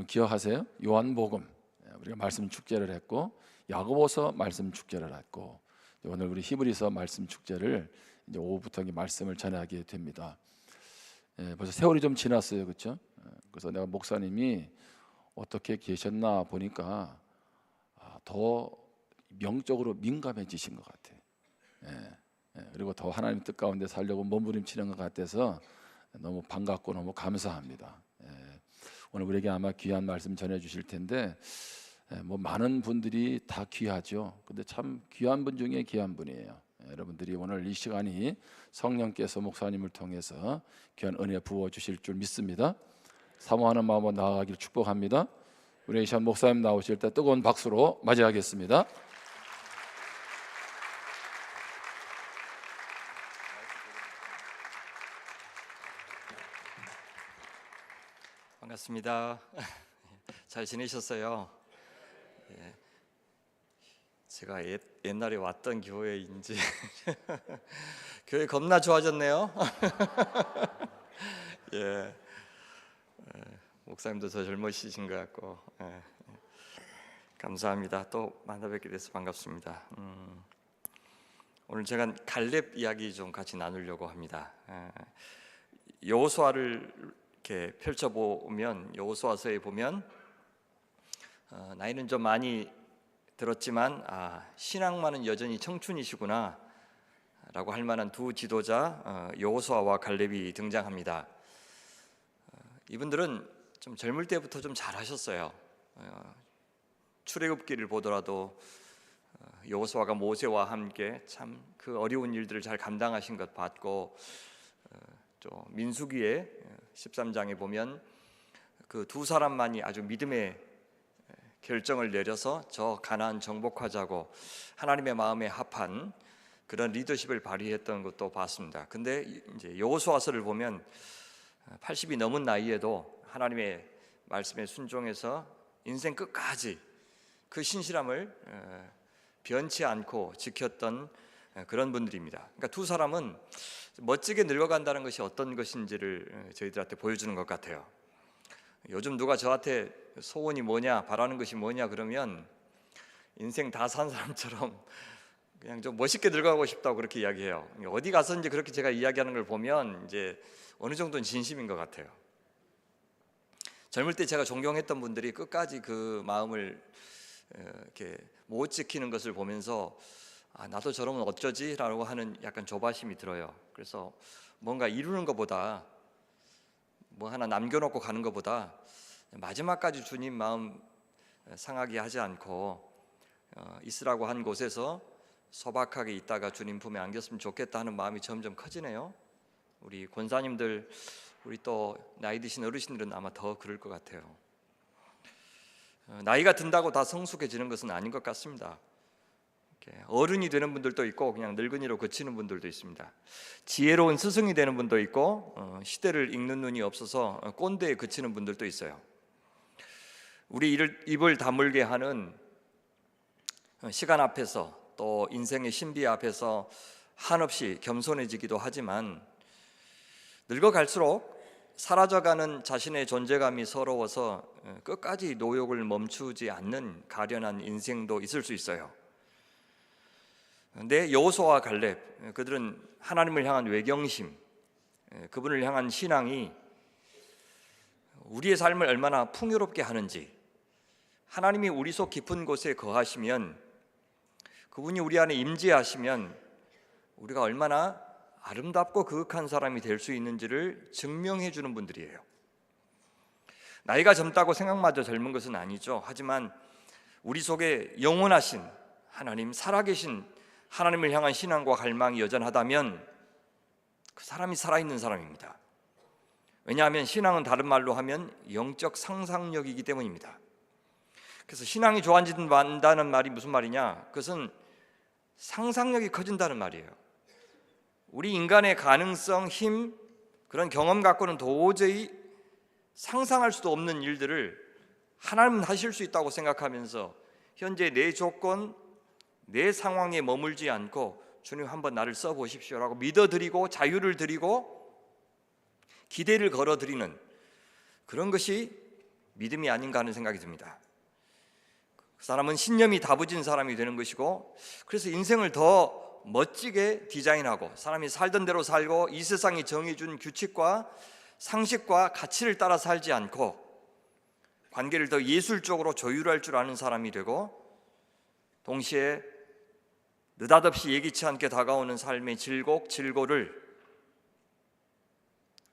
기억하세요? 요한복음 우리가 말씀 축제를 했고, 야고보서 말씀 축제를 했고, 오늘 우리 히브리서 말씀 축제를 이제 오후부터 말씀을 전하게 됩니다. 벌써 세월이 좀 지났어요, 그렇죠? 그래서 내가 목사님이 어떻게 계셨나 보니까 더 영적으로 민감해지신 것 같아요. 그리고 더 하나님 뜻 가운데 살려고 몸부림치는 것 같아서 너무 반갑고 너무 감사합니다. 오늘 우리에게 아마 귀한 말씀 전해주실 텐데, 뭐 많은 분들이 다 귀하죠. 근데 참 귀한 분 중에 귀한 분이에요. 여러분들이 오늘 이 시간이 성령께서 목사님을 통해서 귀한 은혜 부어 주실 줄 믿습니다. 사모하는 마음으로 나아가기를 축복합니다. 우리 이 시간 목사님 나오실 때 뜨거운 박수로 맞이하겠습니다. 반갑습니다. 잘 지내셨어요? 예. 제가 옛날에 왔던 교회인지 교회 겁나 좋아졌네요. 예. 목사님도 더 젊으시신 것 같고, 감사합니다. 또 만나뵙게 돼서 반갑습니다. 오늘 제가 갈렙 이야기 좀 같이 나누려고 합니다. 여호수아를 이렇게 펼쳐보면, 여호수아서에 보면 나이는 좀 많이 들었지만 신앙만은 여전히 청춘이시구나 라고 할 만한 두 지도자 여호수아와 갈렙이 등장합니다. 이분들은 좀 젊을 때부터 좀 잘하셨어요. 출애굽기를 보더라도 여호수아가 모세와 함께 참 그 어려운 일들을 잘 감당하신 것 봤고, 또 민수기의 13장에 보면 그 두 사람만이 아주 믿음의 결정을 내려서 저 가나안 정복하자고 하나님의 마음에 합한 그런 리더십을 발휘했던 것도 봤습니다. 근데 이제 여호수아서를 보면 80이 넘은 나이에도 하나님의 말씀에 순종해서 인생 끝까지 그 신실함을 변치 않고 지켰던 그런 분들입니다. 그러니까 두 사람은 멋지게 늙어간다는 것이 어떤 것인지를 저희들한테 보여주는 것 같아요. 요즘 누가 저한테 소원이 뭐냐, 바라는 것이 뭐냐 그러면 인생 다 산 사람처럼 그냥 좀 멋있게 늙어가고 싶다고 그렇게 이야기해요. 어디 가서 이제 그렇게 제가 이야기하는 걸 보면 이제 어느 정도는 진심인 것 같아요. 젊을 때 제가 존경했던 분들이 끝까지 그 마음을 이렇게 못 지키는 것을 보면서 나도 저러면 어쩌지? 라고 하는 약간 조바심이 들어요. 그래서 뭔가 이루는 것보다, 뭐 하나 남겨놓고 가는 것보다 마지막까지 주님 마음 상하게 하지 않고 있으라고 한 곳에서 소박하게 있다가 주님 품에 안겼으면 좋겠다 하는 마음이 점점 커지네요. 우리 권사님들, 우리 또 나이 드신 어르신들은 아마 더 그럴 것 같아요. 나이가 든다고 다 성숙해지는 것은 아닌 것 같습니다. 어른이 되는 분들도 있고 그냥 늙은이로 그치는 분들도 있습니다. 지혜로운 스승이 되는 분도 있고 시대를 읽는 눈이 없어서 꼰대에 그치는 분들도 있어요. 우리 입을 다물게 하는 시간 앞에서 또 인생의 신비 앞에서 한없이 겸손해지기도 하지만, 늙어갈수록 사라져가는 자신의 존재감이 서러워서 끝까지 노역을 멈추지 않는 가련한 인생도 있을 수 있어요. 근데 여호수아와 갈렙, 그들은 하나님을 향한 외경심, 그분을 향한 신앙이 우리의 삶을 얼마나 풍요롭게 하는지, 하나님이 우리 속 깊은 곳에 거하시면, 그분이 우리 안에 임재하시면 우리가 얼마나 아름답고 그윽한 사람이 될 수 있는지를 증명해 주는 분들이에요. 나이가 젊다고 생각마저 젊은 것은 아니죠. 하지만 우리 속에 영원하신 하나님, 살아계신 하나님을 향한 신앙과 갈망이 여전하다면 그 사람이 살아있는 사람입니다. 왜냐하면 신앙은 다른 말로 하면 영적 상상력이기 때문입니다. 그래서 신앙이 좋아진다는 말이 무슨 말이냐? 그것은 상상력이 커진다는 말이에요. 우리 인간의 가능성, 힘, 그런 경험 갖고는 도저히 상상할 수도 없는 일들을 하나님은 하실 수 있다고 생각하면서 현재 내 조건, 내 상황에 머물지 않고 주님 한번 나를 써보십시오라고 믿어드리고 자유를 드리고 기대를 걸어드리는 그런 것이 믿음이 아닌가 하는 생각이 듭니다. 그 사람은 신념이 다부진 사람이 되는 것이고, 그래서 인생을 더 멋지게 디자인하고 사람이 살던 대로 살고 이 세상이 정해준 규칙과 상식과 가치를 따라 살지 않고 관계를 더 예술적으로 조율할 줄 아는 사람이 되고, 동시에 느닷없이 예기치 않게 다가오는 삶의 질고를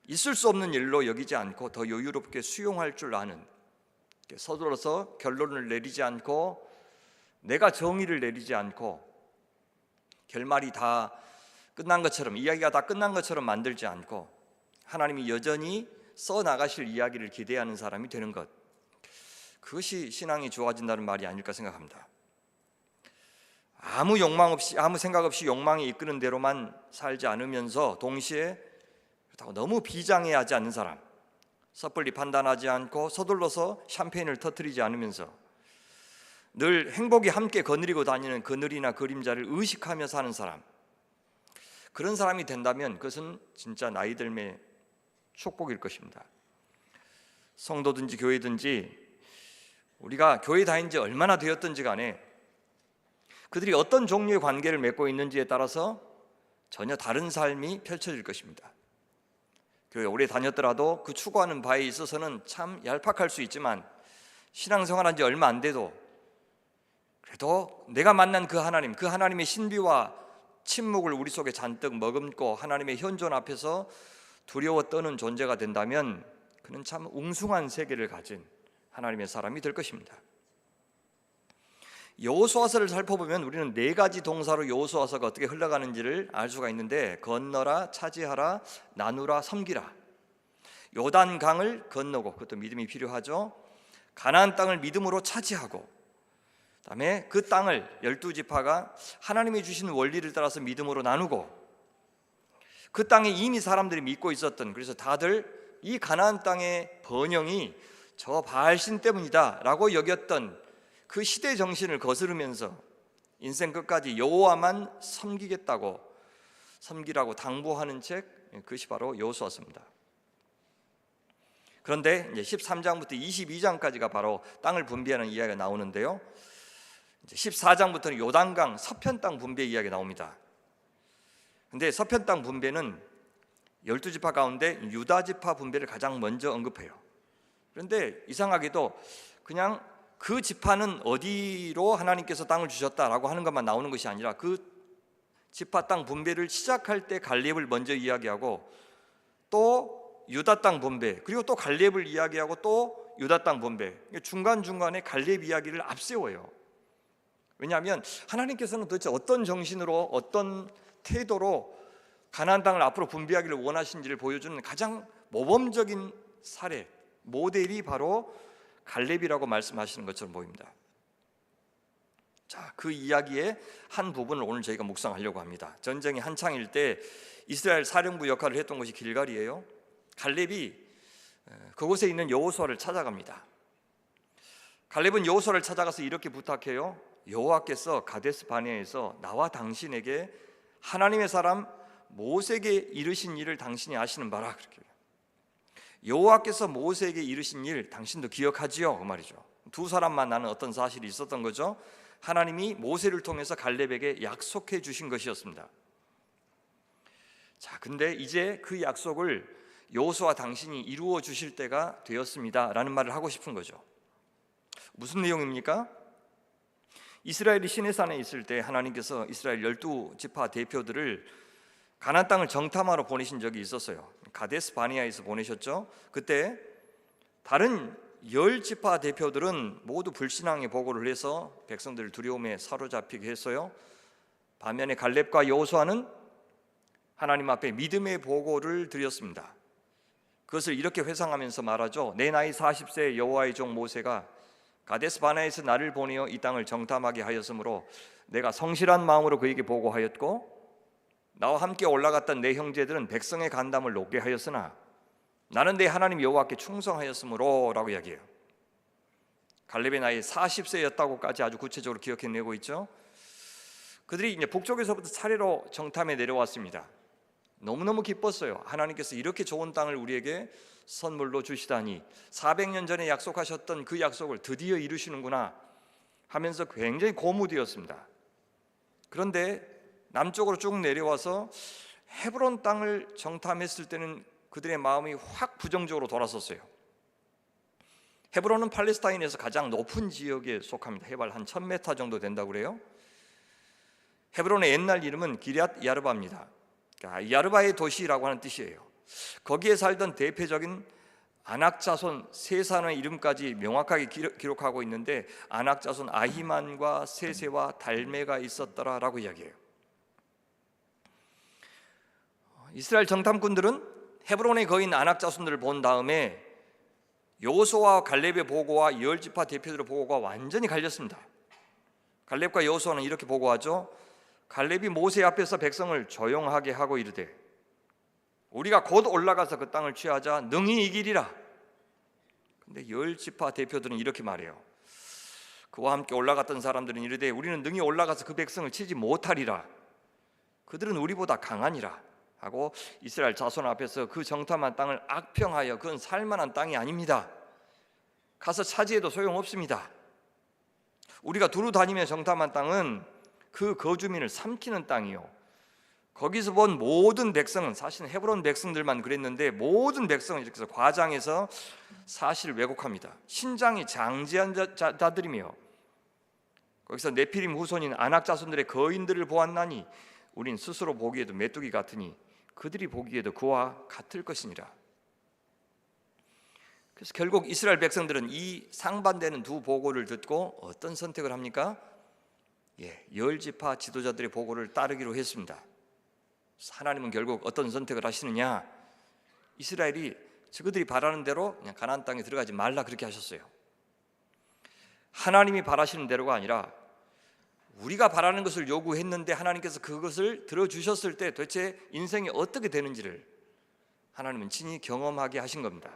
있을 수 없는 일로 여기지 않고 더 여유롭게 수용할 줄 아는, 서둘러서 결론을 내리지 않고 내가 정의를 내리지 않고 결말이 다 끝난 것처럼, 이야기가 다 끝난 것처럼 만들지 않고 하나님이 여전히 써나가실 이야기를 기대하는 사람이 되는 것, 그것이 신앙이 좋아진다는 말이 아닐까 생각합니다. 아무 욕망 없이, 아무 생각 없이 욕망이 이끄는 대로만 살지 않으면서 동시에 그렇다고 너무 비장해하지 않는 사람, 섣불리 판단하지 않고 서둘러서 샴페인을 터뜨리지 않으면서 늘 행복이 함께 거느리고 다니는 그늘이나 그림자를 의식하며 사는 사람, 그런 사람이 된다면 그것은 진짜 나이 들매 축복일 것입니다. 성도든지 교회든지 우리가 교회 다닌 지 얼마나 되었든지 간에 그들이 어떤 종류의 관계를 맺고 있는지에 따라서 전혀 다른 삶이 펼쳐질 것입니다. 교회 오래 다녔더라도 그 추구하는 바에 있어서는 참 얄팍할 수 있지만, 신앙생활한 지 얼마 안 돼도 그래도 내가 만난 그 하나님의 신비와 침묵을 우리 속에 잔뜩 머금고 하나님의 현존 앞에서 두려워 떠는 존재가 된다면 그는 참 웅숭한 세계를 가진 하나님의 사람이 될 것입니다. 여호수아서를 살펴보면 우리는 4가지 동사로 여호수아서가 어떻게 흘러가는지를 알 수가 있는데, 건너라, 차지하라, 나누라, 섬기라. 요단강을 건너고, 그것도 믿음이 필요하죠. 가나안 땅을 믿음으로 차지하고, 그다음에 그 땅을 12지파가 하나님이 주신 원리를 따라서 믿음으로 나누고, 그 땅에 이미 사람들이 믿고 있었던, 그래서 다들 이 가나안 땅의 번영이 저 바알신 때문이다 라고 여겼던 그 시대 정신을 거스르면서 인생 끝까지 여호와만 섬기라고 당부하는 책, 그것이 바로 여호수아서입니다. 그런데 이제 13장부터 22장까지가 바로 땅을 분배하는 이야기가 나오는데요, 이제 14장부터는 요단강 서편 땅 분배 이야기가 나옵니다. 근데 서편 땅 분배는 12지파 가운데 유다지파 분배를 가장 먼저 언급해요. 그런데 이상하게도 그냥 그 지파는 어디로 하나님께서 땅을 주셨다라고 하는 것만 나오는 것이 아니라 그 지파 땅 분배를 시작할 때 갈렙을 먼저 이야기하고, 또 유다 땅 분배, 그리고 또 갈렙을 이야기하고 또 유다 땅 분배, 중간중간에 갈렙 이야기를 앞세워요. 왜냐하면 하나님께서는 도대체 어떤 정신으로, 어떤 태도로 가나안 땅을 앞으로 분배하기를 원하신지를 보여주는 가장 모범적인 사례, 모델이 바로 갈렙이라고 말씀하시는 것처럼 보입니다. 자, 그 이야기의 한 부분을 오늘 저희가 묵상하려고 합니다. 전쟁이 한창일 때 이스라엘 사령부 역할을 했던 곳이 길갈이에요. 갈렙이 그곳에 있는 여호수아를 찾아갑니다. 갈렙은 여호수아를 찾아가서 이렇게 부탁해요. 여호와께서 가데스 바네아에서 나와 당신에게 하나님의 사람 모세에게 이르신 일을 당신이 아시는 바라. 그렇게 여호와께서 모세에게 이르신 일 당신도 기억하지요, 그 말이죠. 두 사람만 나는 어떤 사실이 있었던 거죠. 하나님이 모세를 통해서 갈렙에게 약속해 주신 것이었습니다. 자, 근데 이제 그 약속을 여호수아 당신이 이루어 주실 때가 되었습니다 라는 말을 하고 싶은 거죠. 무슨 내용입니까? 이스라엘이 시내산에 있을 때 하나님께서 이스라엘 12지파 대표들을 가나안 땅을 정탐하러 보내신 적이 있었어요. 가데스 바네아에서 보내셨죠. 그때 다른 10지파 대표들은 모두 불신앙의 보고를 해서 백성들을 두려움에 사로잡히게 했어요. 반면에 갈렙과 여호수아는 하나님 앞에 믿음의 보고를 드렸습니다. 그것을 이렇게 회상하면서 말하죠. 내 나이 40세 여호와의 종 모세가 가데스 바네아에서 나를 보내어 이 땅을 정탐하게 하였으므로 내가 성실한 마음으로 그에게 보고하였고, 나와 함께 올라갔던 내 형제들은 백성의 간담을 높게 하였으나 나는 내 하나님 여호와께 충성하였으므로 라고 이야기해요. 갈렙의 나이 40세였다고까지 아주 구체적으로 기억해내고 있죠. 그들이 이제 북쪽에서부터 차례로 정탐에 내려왔습니다. 너무너무 기뻤어요. 하나님께서 이렇게 좋은 땅을 우리에게 선물로 주시다니, 400년 전에 약속하셨던 그 약속을 드디어 이루시는구나 하면서 굉장히 고무되었습니다. 그런데 남쪽으로 쭉 내려와서 헤브론 땅을 정탐했을 때는 그들의 마음이 확 부정적으로 돌아섰어요. 헤브론은 팔레스타인에서 가장 높은 지역에 속합니다. 해발 한 1000m 정도 된다고 그래요. 헤브론의 옛날 이름은 기럇 야르바입니다. 그러니까 야르바의 도시라고 하는 뜻이에요. 거기에 살던 대표적인 아낙 자손 세 사람의 이름까지 명확하게 기록하고 있는데, 아낙 자손 아히만과 세세와 달메가 있었더라라고 이야기해요. 이스라엘 정탐꾼들은 헤브론의 거인 아낙 자손들을 본 다음에 여호수아와 갈렙의 보고와 열 지파 대표들의 보고가 완전히 갈렸습니다. 갈렙과 여호수아는 이렇게 보고하죠. 갈렙이 모세 앞에서 백성을 조용하게 하고 이르되 우리가 곧 올라가서 그 땅을 취하자 능히 이기리라. 근데 열 지파 대표들은 이렇게 말해요. 그와 함께 올라갔던 사람들은 이르되 우리는 능히 올라가서 그 백성을 치지 못하리라. 그들은 우리보다 강하니라 하고 이스라엘 자손 앞에서 그 정탐한 땅을 악평하여 그건 살만한 땅이 아닙니다. 가서 차지해도 소용없습니다. 우리가 두루 다니며 정탐한 땅은 그 거주민을 삼키는 땅이요, 거기서 본 모든 백성은, 사실은 헤브론 백성들만 그랬는데 모든 백성은 이렇게 해서 과장해서 사실을 왜곡합니다. 신장이 장지한 자들이며 거기서 네피림 후손인 아낙 자손들의 거인들을 보았나니 우린 스스로 보기에도 메뚜기 같으니 그들이 보기에도 그와 같을 것이니라. 그래서 결국 이스라엘 백성들은 이 상반되는 두 보고를 듣고 어떤 선택을 합니까? 열 지파 지도자들의 보고를 따르기로 했습니다. 하나님은 결국 어떤 선택을 하시느냐? 이스라엘이 그들이 바라는 대로 그냥 가나안 땅에 들어가지 말라 그렇게 하셨어요. 하나님이 바라시는 대로가 아니라 우리가 바라는 것을 요구했는데 하나님께서 그것을 들어주셨을 때 도대체 인생이 어떻게 되는지를 하나님은 친히 경험하게 하신 겁니다.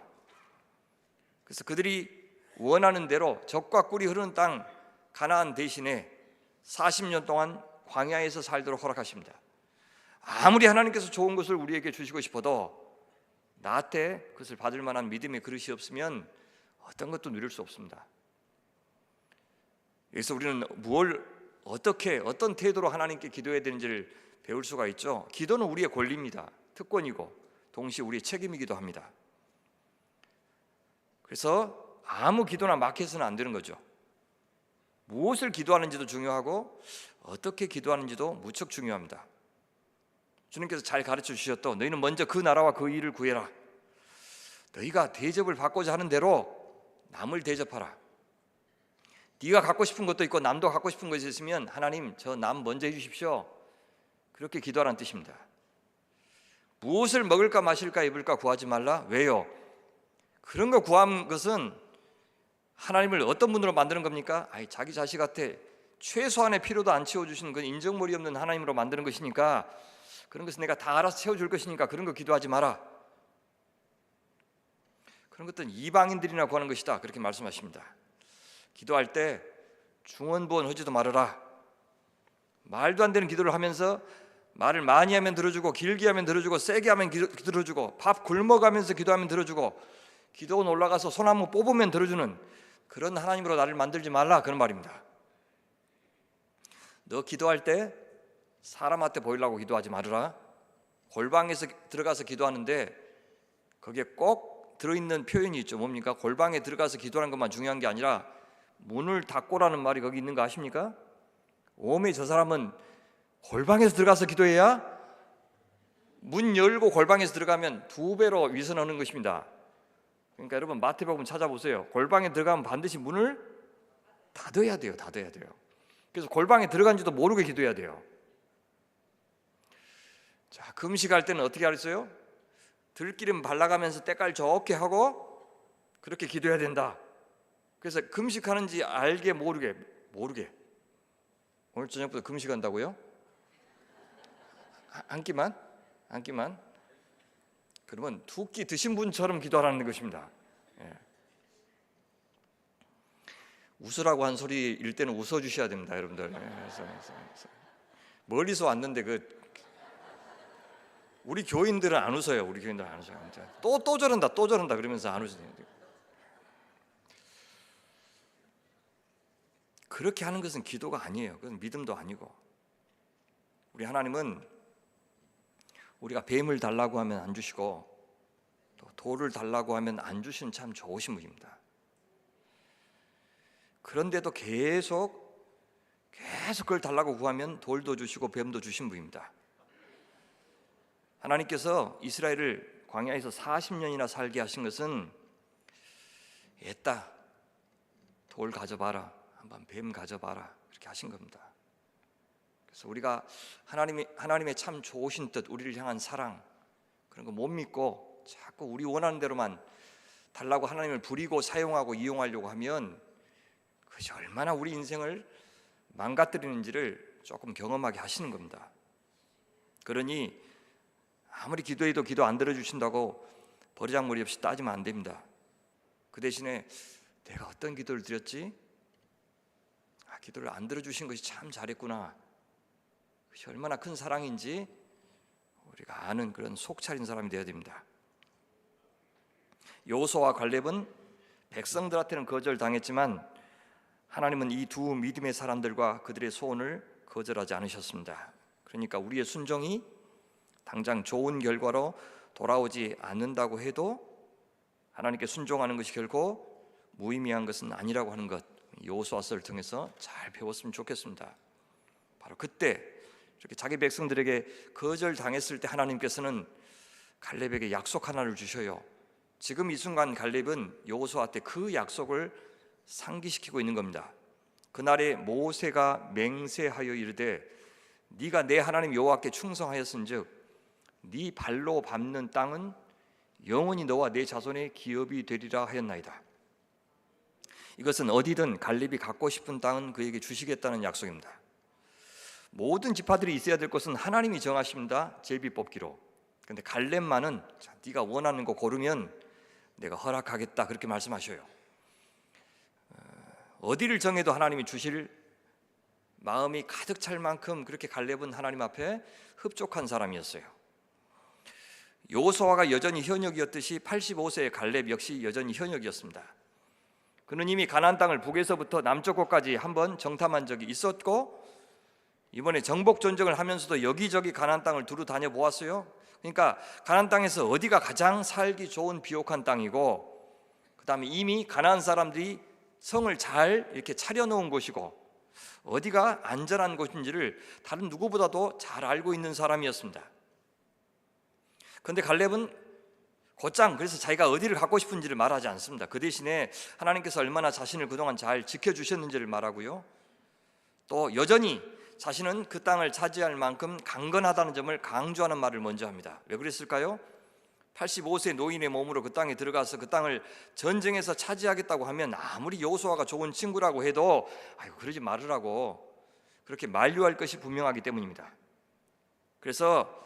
그래서 그들이 원하는 대로 젖과 꿀이 흐르는 땅 가나안 대신에 40년 동안 광야에서 살도록 허락하십니다. 아무리 하나님께서 좋은 것을 우리에게 주시고 싶어도 나한테 그것을 받을 만한 믿음의 그릇이 없으면 어떤 것도 누릴 수 없습니다. 여기서 우리는 어떻게 어떤 태도로 하나님께 기도해야 되는지를 배울 수가 있죠. 기도는 우리의 권리입니다. 특권이고 동시에 우리의 책임이기도 합니다. 그래서 아무 기도나 막 해서는 안 되는 거죠. 무엇을 기도하는지도 중요하고 어떻게 기도하는지도 무척 중요합니다. 주님께서 잘 가르쳐 주셨도 너희는 먼저 그 나라와 그 일을 구해라. 너희가 대접을 받고자 하는 대로 남을 대접하라. 네가 갖고 싶은 것도 있고 남도 갖고 싶은 것이 있으면 하나님 저 남 먼저 해주십시오. 그렇게 기도하라는 뜻입니다. 무엇을 먹을까 마실까 입을까 구하지 말라. 왜요? 그런 거 구한 것은 하나님을 어떤 분으로 만드는 겁니까? 자기 자식한테 최소한의 필요도 안 채워주시는 그 인정머리 없는 하나님으로 만드는 것이니까, 그런 것은 내가 다 알아서 채워줄 것이니까 그런 거 기도하지 마라. 그런 것들은 이방인들이나 구하는 것이다 그렇게 말씀하십니다. 기도할 때 중언부언 하지도 말아라. 말도 안 되는 기도를 하면서 말을 많이 하면 들어주고 길게 하면 들어주고 세게 하면 들어주고 밥 굶어가면서 기도하면 들어주고 기도원 올라가서 소나무 뽑으면 들어주는 그런 하나님으로 나를 만들지 말라, 그런 말입니다. 너 기도할 때 사람한테 보이려고 기도하지 말아라. 골방에서 들어가서 기도하는데 거기에 꼭 들어있는 표현이 있죠. 뭡니까? 골방에 들어가서 기도하는 것만 중요한 게 아니라 문을 닫고라는 말이 거기 있는 거 아십니까? 오메 저 사람은 골방에서 들어가서 기도해야 문 열고 골방에서 들어가면 2배로 위선하는 것입니다. 그러니까 여러분 마태복음 찾아보세요. 골방에 들어가면 반드시 문을 닫아야 돼요. 닫아야 돼요. 그래서 골방에 들어간지도 모르게 기도해야 돼요. 자, 금식할 때는 어떻게 하랬어요? 들기름 발라가면서 때깔 좋게 하고 그렇게 기도해야 된다. 그래서 금식하는지 알게 모르게 오늘 저녁부터 금식한다고요? 한 끼만? 그러면 2끼 드신 분처럼 기도하라는 것입니다. 웃으라고 한 소리일 때는 웃어주셔야 됩니다, 여러분들. 멀리서 왔는데 우리 교인들은 안 웃어요. 우리 교인들은 안 웃어요. 또 저런다 그러면서 안 웃어요. 그렇게 하는 것은 기도가 아니에요. 그건 믿음도 아니고. 우리 하나님은 우리가 뱀을 달라고 하면 안 주시고 또 돌을 달라고 하면 안 주시는 참 좋으신 분입니다. 그런데도 계속 그걸 달라고 구하면 돌도 주시고 뱀도 주신 분입니다. 하나님께서 이스라엘을 광야에서 40년이나 살게 하신 것은 애따 돌 가져봐라, 한번 뱀 가져봐라, 그렇게 하신 겁니다. 그래서 우리가 하나님의 참 좋으신 뜻, 우리를 향한 사랑, 그런 거 못 믿고 자꾸 우리 원하는 대로만 달라고 하나님을 부리고 사용하고 이용하려고 하면 그것이 얼마나 우리 인생을 망가뜨리는지를 조금 경험하게 하시는 겁니다. 그러니 아무리 기도해도 기도 안 들어주신다고 버르장머리 없이 따지면 안 됩니다. 그 대신에 내가 어떤 기도를 드렸지? 기도를 안 들어주신 것이 참 잘했구나, 그것이 얼마나 큰 사랑인지 우리가 아는 그런 속 차린 사람이 되어야 됩니다. 여호수아와 갈렙은 백성들한테는 거절당했지만 하나님은 이 두 믿음의 사람들과 그들의 소원을 거절하지 않으셨습니다. 그러니까 우리의 순종이 당장 좋은 결과로 돌아오지 않는다고 해도 하나님께 순종하는 것이 결코 무의미한 것은 아니라고 하는 것, 여호수아서를 통해서 잘 배웠으면 좋겠습니다. 바로 그때 이렇게 자기 백성들에게 거절당했을 때 하나님께서는 갈렙에게 약속 하나를 주셔요. 지금 이 순간 갈렙은 여호수아한테 그 약속을 상기시키고 있는 겁니다. 그날에 모세가 맹세하여 이르되 네가 내 하나님 여호와께 충성하였은즉 네 발로 밟는 땅은 영원히 너와 내 자손의 기업이 되리라 하였나이다. 이것은 어디든 갈렙이 갖고 싶은 땅은 그에게 주시겠다는 약속입니다. 모든 지파들이 있어야 될 것은 하나님이 정하십니다. 제비뽑기로. 그런데 갈렙만은 네가 원하는 거 고르면 내가 허락하겠다, 그렇게 말씀하셔요. 어디를 정해도 하나님이 주실 마음이 가득 찰 만큼 그렇게 갈렙은 하나님 앞에 흡족한 사람이었어요. 여호수아가 여전히 현역이었듯이 85세의 갈렙 역시 여전히 현역이었습니다. 그는 이미 가나안 땅을 북에서부터 남쪽 곳까지 한번 정탐한 적이 있었고 이번에 정복 전쟁을 하면서도 여기저기 가나안 땅을 두루 다녀 보았어요. 그러니까 가나안 땅에서 어디가 가장 살기 좋은 비옥한 땅이고, 그 다음에 이미 가나안 사람들이 성을 잘 이렇게 차려놓은 곳이고 어디가 안전한 곳인지를 다른 누구보다도 잘 알고 있는 사람이었습니다. 그런데 갈렙은 곧장 그래서 자기가 어디를 갖고 싶은지를 말하지 않습니다. 그 대신에 하나님께서 얼마나 자신을 그동안 잘 지켜주셨는지를 말하고요, 또 여전히 자신은 그 땅을 차지할 만큼 강건하다는 점을 강조하는 말을 먼저 합니다. 왜 그랬을까요? 85세 노인의 몸으로 그 땅에 들어가서 그 땅을 전쟁에서 차지하겠다고 하면 아무리 여호수아가 좋은 친구라고 해도 그러지 말으라고 그렇게 만류할 것이 분명하기 때문입니다. 그래서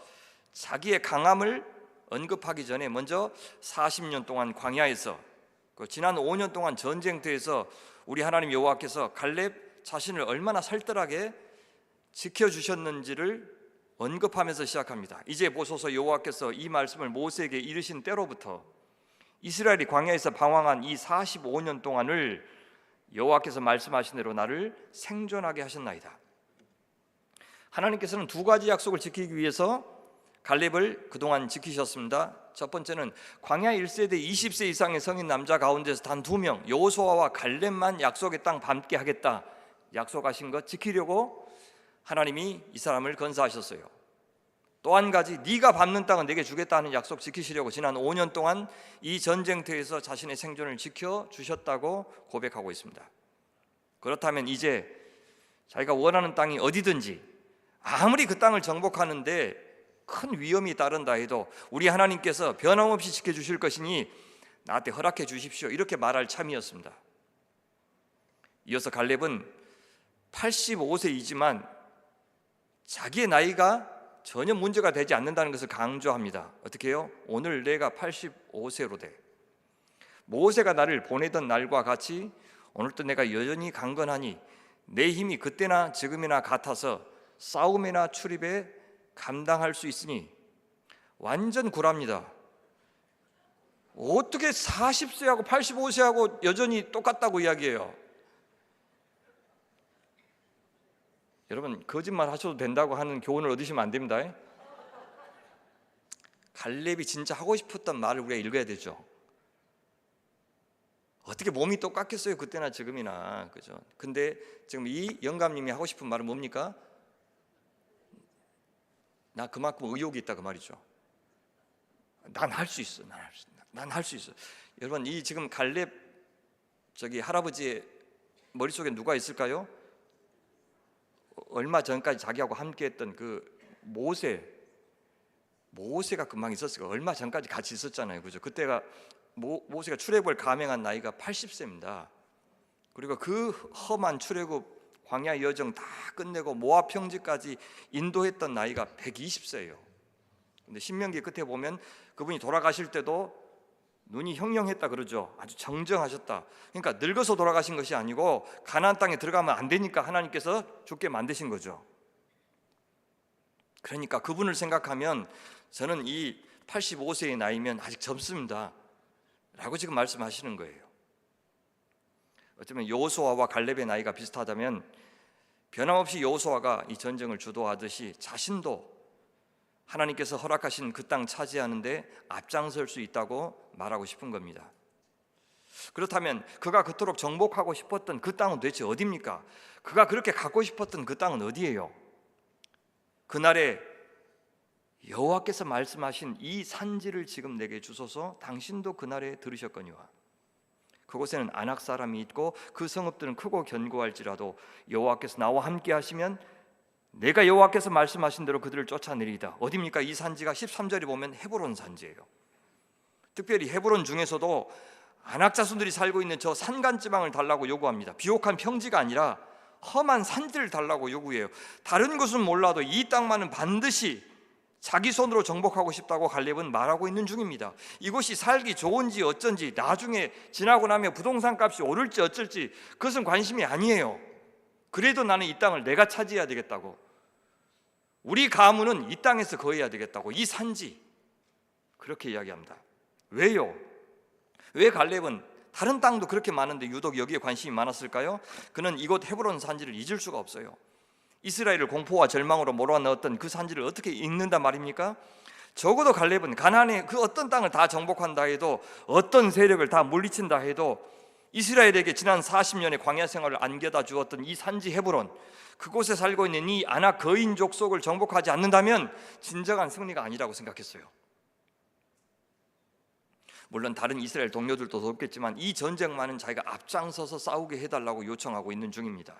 자기의 강함을 언급하기 전에 먼저 40년 동안 광야에서, 지난 5년 동안 전쟁터에서 우리 하나님 여호와께서 갈렙 자신을 얼마나 살뜰하게 지켜주셨는지를 언급하면서 시작합니다. 이제 보소서 여호와께서 이 말씀을 모세에게 이르신 때로부터 이스라엘이 광야에서 방황한 이 45년 동안을 여호와께서 말씀하신 대로 나를 생존하게 하셨나이다. 하나님께서는 두 가지 약속을 지키기 위해서 갈렙을 그동안 지키셨습니다. 첫 번째는 광야 1세대 20세 이상의 성인 남자 가운데서 단 2명 여호수아와 갈렙만 약속의 땅 밟게 하겠다 약속하신 것 지키려고 하나님이 이 사람을 건사하셨어요. 또 한 가지, 네가 밟는 땅은 내게 주겠다는 약속 지키시려고 지난 5년 동안 이 전쟁터에서 자신의 생존을 지켜주셨다고 고백하고 있습니다. 그렇다면 이제 자기가 원하는 땅이 어디든지 아무리 그 땅을 정복하는데 큰 위험이 따른다 해도 우리 하나님께서 변함없이 지켜주실 것이니 나한테 허락해 주십시오, 이렇게 말할 참이었습니다. 이어서 갈렙은 85세이지만 자기의 나이가 전혀 문제가 되지 않는다는 것을 강조합니다. 어떻게 해요? 오늘 내가 85세로 돼. 모세가 나를 보내던 날과 같이 오늘도 내가 여전히 강건하니 내 힘이 그때나 지금이나 같아서 싸움이나 출입에 감당할 수 있으니 완전 구랍니다. 어떻게 40세하고 85세하고 여전히 똑같다고 이야기해요? 여러분, 거짓말 하셔도 된다고 하는 교훈을 얻으시면 안 됩니다. 갈렙이 진짜 하고 싶었던 말을 우리가 읽어야 되죠. 어떻게 몸이 똑같겠어요? 그때나 지금이나, 그죠? 근데 지금 이 영감님이 하고 싶은 말은 뭡니까? 나 그만큼 의욕이 있다, 그 말이죠. 난 할 수 있어. 난 할 수 있어. 여러분, 이 지금 갈렙 할아버지의 머릿속에 누가 있을까요? 얼마 전까지 자기하고 함께했던 그 모세가 금방 있었어요. 얼마 전까지 같이 있었잖아요, 그죠? 그때가 모세가 출애굽을 감행한 나이가 80세입니다. 그리고 그 험한 출애굽 광야 여정 다 끝내고 모압 평지까지 인도했던 나이가 120세예요. 근데 신명기 끝에 보면 그분이 돌아가실 때도 눈이 형령했다 그러죠. 아주 정정하셨다. 그러니까 늙어서 돌아가신 것이 아니고 가나안 땅에 들어가면 안 되니까 하나님께서 죽게 만드신 거죠. 그러니까 그분을 생각하면 저는 이 85세의 나이면 아직 젊습니다 라고 지금 말씀하시는 거예요. 어쩌면 여호수아와 갈렙의 나이가 비슷하다면 변함없이 여호수아가 이 전쟁을 주도하듯이 자신도 하나님께서 허락하신 그 땅 차지하는데 앞장설 수 있다고 말하고 싶은 겁니다. 그렇다면 그가 그토록 정복하고 싶었던 그 땅은 도대체 어디입니까? 그가 그렇게 갖고 싶었던 그 땅은 어디예요? 그날에 여호와께서 말씀하신 이 산지를 지금 내게 주소서. 당신도 그날에 들으셨거니와. 그곳에는 아낙 사람이 있고 그 성읍들은 크고 견고할지라도 여호와께서 나와 함께 하시면 내가 여호와께서 말씀하신 대로 그들을 쫓아내리이다. 어디입니까? 이 산지가 13절에 보면 헤브론 산지예요. 특별히 헤브론 중에서도 아낙 자손들이 살고 있는 저 산간 지방을 달라고 요구합니다. 비옥한 평지가 아니라 험한 산지를 달라고 요구해요. 다른 곳은 몰라도 이 땅만은 반드시 자기 손으로 정복하고 싶다고 갈렙은 말하고 있는 중입니다. 이곳이 살기 좋은지 어쩐지, 나중에 지나고 나면 부동산 값이 오를지 어쩔지 그것은 관심이 아니에요. 그래도 나는 이 땅을 내가 차지해야 되겠다고, 우리 가문은 이 땅에서 거해야 되겠다고, 이 산지, 그렇게 이야기합니다. 왜요? 왜 갈렙은 다른 땅도 그렇게 많은데 유독 여기에 관심이 많았을까요? 그는 이곳 헤브론 산지를 잊을 수가 없어요. 이스라엘을 공포와 절망으로 몰아넣었던 그 산지를 어떻게 잊는단 말입니까? 적어도 갈렙은 가나안의 그 어떤 땅을 다 정복한다 해도, 어떤 세력을 다 물리친다 해도 이스라엘에게 지난 40년의 광야 생활을 안겨다 주었던 이 산지 헤브론, 그곳에 살고 있는 이 아낙 거인 족속을 정복하지 않는다면 진정한 승리가 아니라고 생각했어요. 물론 다른 이스라엘 동료들도 돕겠지만 이 전쟁만은 자기가 앞장서서 싸우게 해달라고 요청하고 있는 중입니다.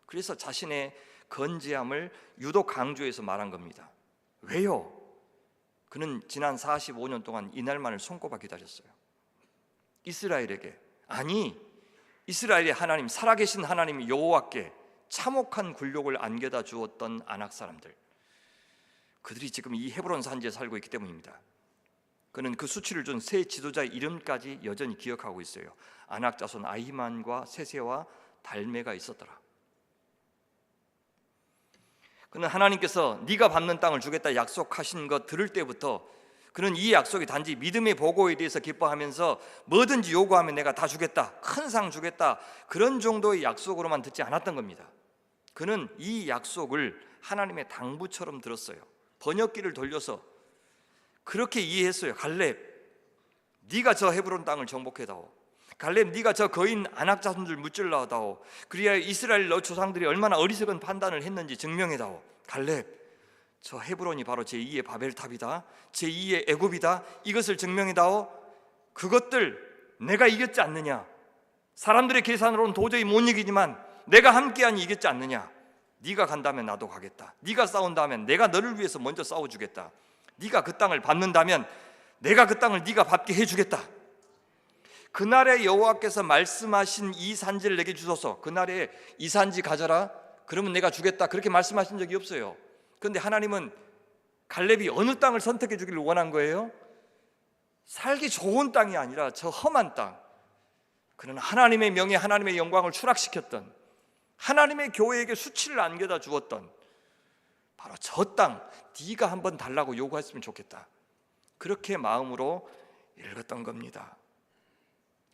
그래서 자신의 건재함을 유독 강조해서 말한 겁니다. 왜요? 그는 지난 45년 동안 이날만을 손꼽아 기다렸어요. 이스라엘에게, 아니 이스라엘의 하나님, 살아계신 하나님 여호와께 참혹한 굴욕을 안겨다 주었던 아낙 사람들, 그들이 지금 이 헤브론 산지에 살고 있기 때문입니다. 그는 그 수치를 준 세 지도자의 이름까지 여전히 기억하고 있어요. 아낙 자손 아히만과 세세와 달메가 있었더라. 그는 하나님께서 네가 밟는 땅을 주겠다 약속하신 것 들을 때부터 그는 이 약속이 단지 믿음의 보고에 대해서 기뻐하면서 뭐든지 요구하면 내가 다 주겠다, 큰 상 주겠다, 그런 정도의 약속으로만 듣지 않았던 겁니다. 그는 이 약속을 하나님의 당부처럼 들었어요. 번역기를 돌려서 그렇게 이해했어요. 갈렙, 네가 저 헤브론 땅을 정복해다오. 갈렙, 네가 저 거인 아낙 자손들 무찔러다오. 그리하여 이스라엘 너 조상들이 얼마나 어리석은 판단을 했는지 증명해다오. 갈렙, 저 헤브론이 바로 제2의 바벨탑이다, 제2의 애굽이다, 이것을 증명해다오. 그것들 내가 이겼지 않느냐? 사람들의 계산으로는 도저히 못 이기지만 내가 함께하니 이겼지 않느냐? 네가 간다면 나도 가겠다. 네가 싸운다면 내가 너를 위해서 먼저 싸워주겠다. 네가 그 땅을 밟는다면 내가 그 땅을 네가 밟게 해주겠다. 그날에 여호와께서 말씀하신 이 산지를 내게 주소서. 그날에 이 산지 가져라, 그러면 내가 주겠다, 그렇게 말씀하신 적이 없어요. 그런데 하나님은 갈렙이 어느 땅을 선택해 주기를 원한 거예요? 살기 좋은 땅이 아니라 저 험한 땅, 그는 하나님의 명예, 하나님의 영광을 추락시켰던, 하나님의 교회에게 수치를 안겨다 주었던 바로 저 땅, 네가 한번 달라고 요구했으면 좋겠다. 그렇게 마음으로 읽었던 겁니다.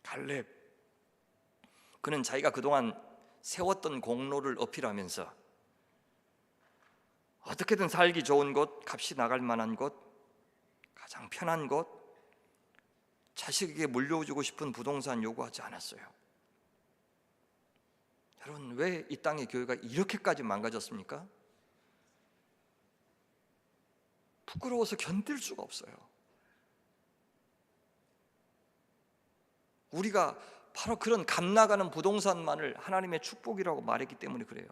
갈렙, 그는 자기가 그동안 세웠던 공로를 어필하면서 어떻게든 살기 좋은 곳, 값이 나갈 만한 곳, 가장 편한 곳, 자식에게 물려주고 싶은 부동산 요구하지 않았어요. 여러분, 왜 이 땅의 교회가 이렇게까지 망가졌습니까? 부끄러워서 견딜 수가 없어요. 우리가 바로 그런 값 나가는 부동산만을 하나님의 축복이라고 말했기 때문에 그래요.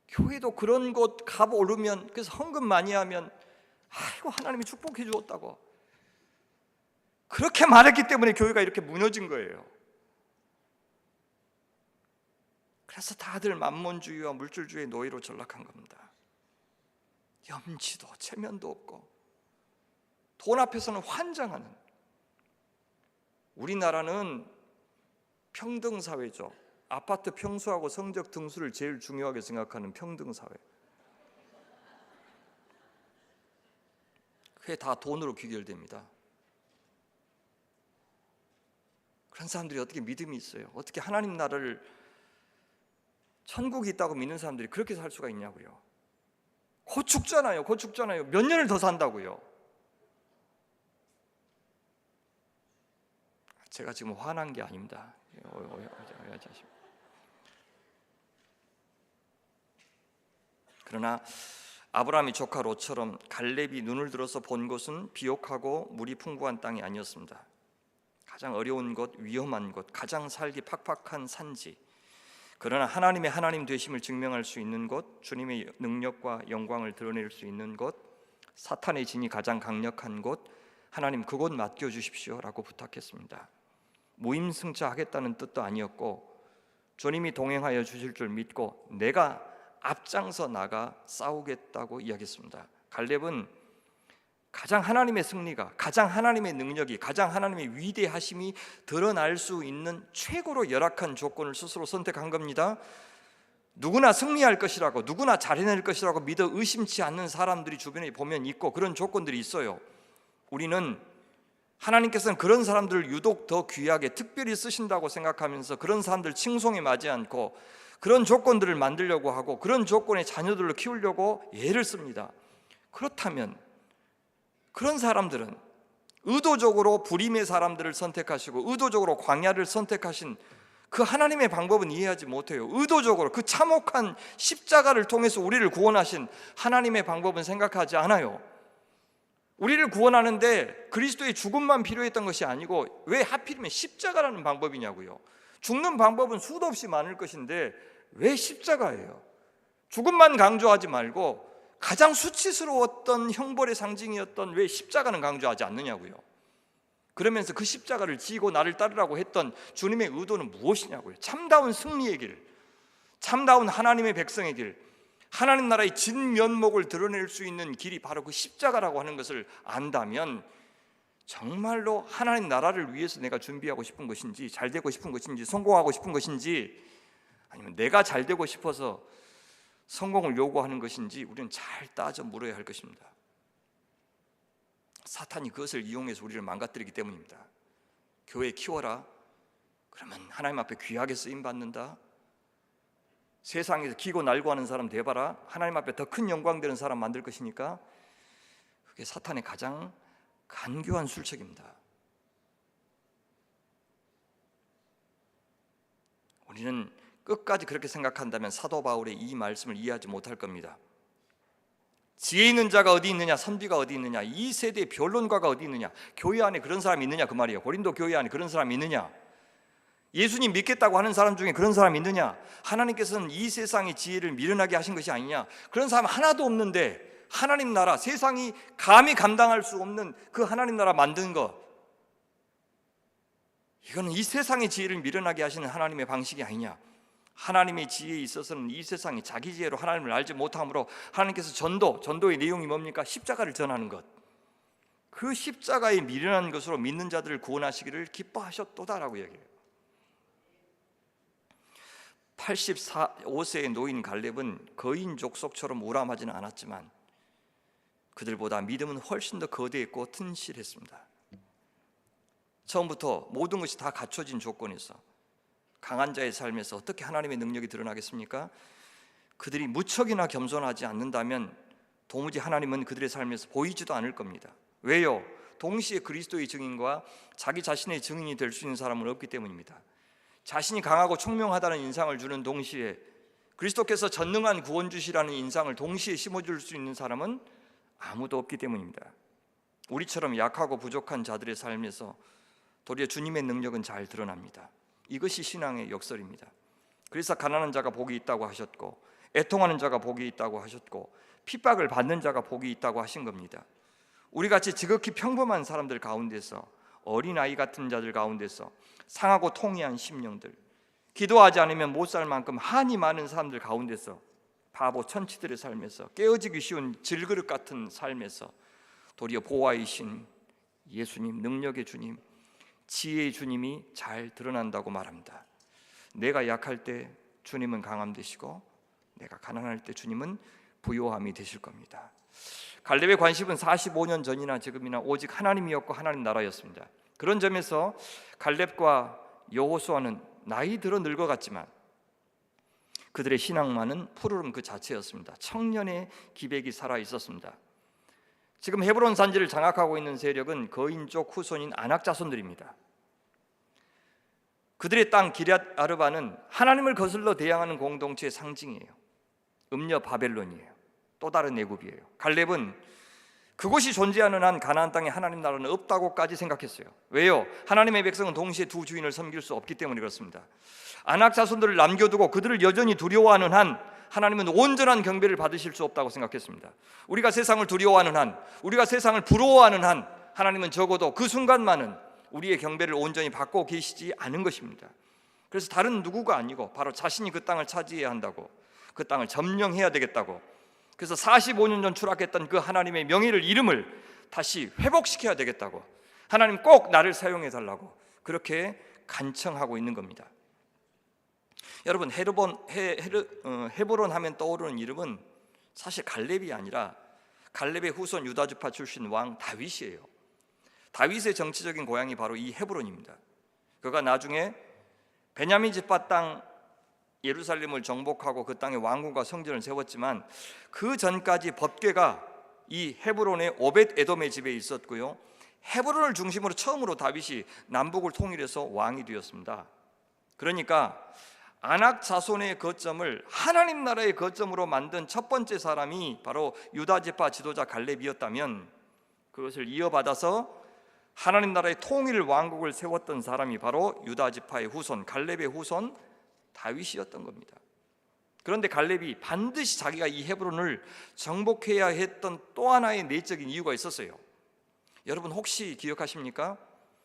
교회도 그런 곳 값 오르면, 그래서 헌금 많이 하면 아이고 하나님이 축복해 주었다고 그렇게 말했기 때문에 교회가 이렇게 무너진 거예요. 그래서 다들 만몬주의와 물질주의의 노예로 전락한 겁니다. 염치도 체면도 없고 돈 앞에서는 환장하는, 우리나라는 평등사회죠. 아파트 평수하고 성적 등수를 제일 중요하게 생각하는 평등사회. 그게 다 돈으로 귀결됩니다. 그런 사람들이 어떻게 믿음이 있어요? 어떻게 하나님 나라를, 천국이 있다고 믿는 사람들이 그렇게 살 수가 있냐고요. 곧 죽잖아요. 몇 년을 더 산다고요. 제가 지금 화난 게 아닙니다. 그러나 아브라함의 조카 롯처럼 갈렙이 눈을 들어서 본 곳은 비옥하고 물이 풍부한 땅이 아니었습니다. 가장 어려운 곳, 위험한 곳, 가장 살기 팍팍한 산지, 그러나 하나님의 하나님 되심을 증명할 수 있는 곳, 주님의 능력과 영광을 드러낼 수 있는 곳, 사탄의 진이 가장 강력한 곳, 하나님 그곳 맡겨주십시오 라고 부탁했습니다. 무임승차하겠다는 뜻도 아니었고, 주님이 동행하여 주실 줄 믿고 내가 앞장서 나가 싸우겠다고 이야기했습니다. 갈렙은 가장 하나님의 승리가, 가장 하나님의 능력이, 가장 하나님의 위대하심이 드러날 수 있는 최고로 열악한 조건을 스스로 선택한 겁니다. 누구나 승리할 것이라고, 누구나 잘해낼 것이라고 믿어 의심치 않는 사람들이 주변에 보면 있고, 그런 조건들이 있어요. 우리는 하나님께서는 그런 사람들을 유독 더 귀하게 특별히 쓰신다고 생각하면서 그런 사람들 칭송에 맞지 않고 그런 조건들을 만들려고 하고 그런 조건의 자녀들을 키우려고 애를 씁니다. 그렇다면 그런 사람들은 의도적으로 불임의 사람들을 선택하시고 의도적으로 광야를 선택하신 그 하나님의 방법은 이해하지 못해요. 의도적으로 그 참혹한 십자가를 통해서 우리를 구원하신 하나님의 방법은 생각하지 않아요. 우리를 구원하는데 그리스도의 죽음만 필요했던 것이 아니고 왜 하필이면 십자가라는 방법이냐고요. 죽는 방법은 수도 없이 많을 것인데 왜 십자가예요? 죽음만 강조하지 말고 가장 수치스러웠던 형벌의 상징이었던 왜 십자가는 강조하지 않느냐고요. 그러면서 그 십자가를 지고 나를 따르라고 했던 주님의 의도는 무엇이냐고요. 참다운 승리의 길, 참다운 하나님의 백성의 길, 하나님 나라의 진면목을 드러낼 수 있는 길이 바로 그 십자가라고 하는 것을 안다면 정말로 하나님 나라를 위해서 내가 준비하고 싶은 것인지, 잘 되고 싶은 것인지, 성공하고 싶은 것인지, 아니면 내가 잘 되고 싶어서 성공을 요구하는 것인지 우리는 잘 따져 물어야 할 것입니다. 사탄이 그것을 이용해서 우리를 망가뜨리기 때문입니다. 교회 키워라, 그러면 하나님 앞에 귀하게 쓰임받는다, 세상에서 기고 날고 하는 사람 돼봐라, 하나님 앞에 더 큰 영광 되는 사람 만들 것이니까, 그게 사탄의 가장 간교한 술책입니다. 우리는 끝까지 그렇게 생각한다면 사도 바울의 이 말씀을 이해하지 못할 겁니다. 지혜 있는 자가 어디 있느냐, 선비가 어디 있느냐, 이 세대의 변론가가 어디 있느냐, 교회 안에 그런 사람이 있느냐 그 말이에요. 고린도 교회 안에 그런 사람이 있느냐, 예수님 믿겠다고 하는 사람 중에 그런 사람이 있느냐, 하나님께서는 이 세상의 지혜를 미련하게 하신 것이 아니냐, 그런 사람 하나도 없는데 하나님 나라, 세상이 감히 감당할 수 없는 그 하나님 나라 만든 것, 이거는 이 세상의 지혜를 미련하게 하시는 하나님의 방식이 아니냐. 하나님의 지혜에 있어서는 이 세상이 자기 지혜로 하나님을 알지 못하므로 하나님께서 전도의 내용이 뭡니까? 십자가를 전하는 것, 그 십자가의 미련한 것으로 믿는 자들을 구원하시기를 기뻐하셨도다라고 얘기해요. 85세의 노인 갈렙은 거인 족속처럼 우람하지는 않았지만 그들보다 믿음은 훨씬 더 거대했고 튼실했습니다. 처음부터 모든 것이 다 갖춰진 조건에서 강한 자의 삶에서 어떻게 하나님의 능력이 드러나겠습니까? 그들이 무척이나 겸손하지 않는다면 도무지 하나님은 그들의 삶에서 보이지도 않을 겁니다. 왜요? 동시에 그리스도의 증인과 자기 자신의 증인이 될 수 있는 사람은 없기 때문입니다. 자신이 강하고 총명하다는 인상을 주는 동시에 그리스도께서 전능한 구원주시라는 인상을 동시에 심어줄 수 있는 사람은 아무도 없기 때문입니다. 우리처럼 약하고 부족한 자들의 삶에서 도리어 주님의 능력은 잘 드러납니다. 이것이 신앙의 역설입니다. 그래서 가난한 자가 복이 있다고 하셨고, 애통하는 자가 복이 있다고 하셨고, 핍박을 받는 자가 복이 있다고 하신 겁니다. 우리같이 지극히 평범한 사람들 가운데서, 어린아이 같은 자들 가운데서, 상하고 통이한 심령들, 기도하지 않으면 못 살 만큼 한이 많은 사람들 가운데서, 바보 천치들의 삶에서, 깨어지기 쉬운 질그릇 같은 삶에서 도리어 보화이신 예수님, 능력의 주님, 지혜의 주님이 잘 드러난다고 말합니다. 내가 약할 때 주님은 강함 되시고, 내가 가난할 때 주님은 부요함이 되실 겁니다. 갈렙의 관심은 45년 전이나 지금이나 오직 하나님이었고 하나님 나라였습니다. 그런 점에서 갈렙과 여호수아는 나이 들어 늙어갔지만 그들의 신앙만은 푸르름 그 자체였습니다. 청년의 기백이 살아 있었습니다. 지금 헤브론 산지를 장악하고 있는 세력은 거인족 후손인 아낙 자손들입니다. 그들의 땅 기럇 아르바는 하나님을 거슬러 대항하는 공동체의 상징이에요. 음녀 바벨론이에요. 또 다른 애굽이에요. 갈렙은 그곳이 존재하는 한 가나안 땅에 하나님 나라는 없다고까지 생각했어요. 왜요? 하나님의 백성은 동시에 두 주인을 섬길 수 없기 때문에 그렇습니다. 아낙 자손들을 남겨두고 그들을 여전히 두려워하는 한 하나님은 온전한 경배를 받으실 수 없다고 생각했습니다. 우리가 세상을 두려워하는 한, 우리가 세상을 부러워하는 한 하나님은 적어도 그 순간만은 우리의 경배를 온전히 받고 계시지 않은 것입니다. 그래서 다른 누구가 아니고 바로 자신이 그 땅을 차지해야 한다고, 그 땅을 점령해야 되겠다고, 그래서 45년 전 추락했던 그 하나님의 명예를, 이름을 다시 회복시켜야 되겠다고, 하나님 꼭 나를 사용해 달라고 그렇게 간청하고 있는 겁니다. 여러분, 헤브론 하면 떠오르는 이름은 사실 갈렙이 아니라 갈렙의 후손 유다지파 출신 왕 다윗이에요. 다윗의 정치적인 고향이 바로 이 헤브론입니다. 그가 나중에 베냐민 지파 땅 예루살렘을 정복하고 그 땅에 왕궁과 성전을 세웠지만 그 전까지 법궤가 이 헤브론의 오벳 에돔의 집에 있었고요, 헤브론을 중심으로 처음으로 다윗이 남북을 통일해서 왕이 되었습니다. 그러니까 아낙 자손의 거점을 하나님 나라의 거점으로 만든 첫 번째 사람이 바로 유다 지파 지도자 갈렙이었다면, 그것을 이어받아서 하나님 나라의 통일 왕국을 세웠던 사람이 바로 유다 지파의 후손, 갈렙의 후손 다윗이었던 겁니다. 그런데 갈렙이 반드시 자기가 이 헤브론을 정복해야 했던 또 하나의 내적인 이유가 있었어요. 여러분 혹시 기억하십니까?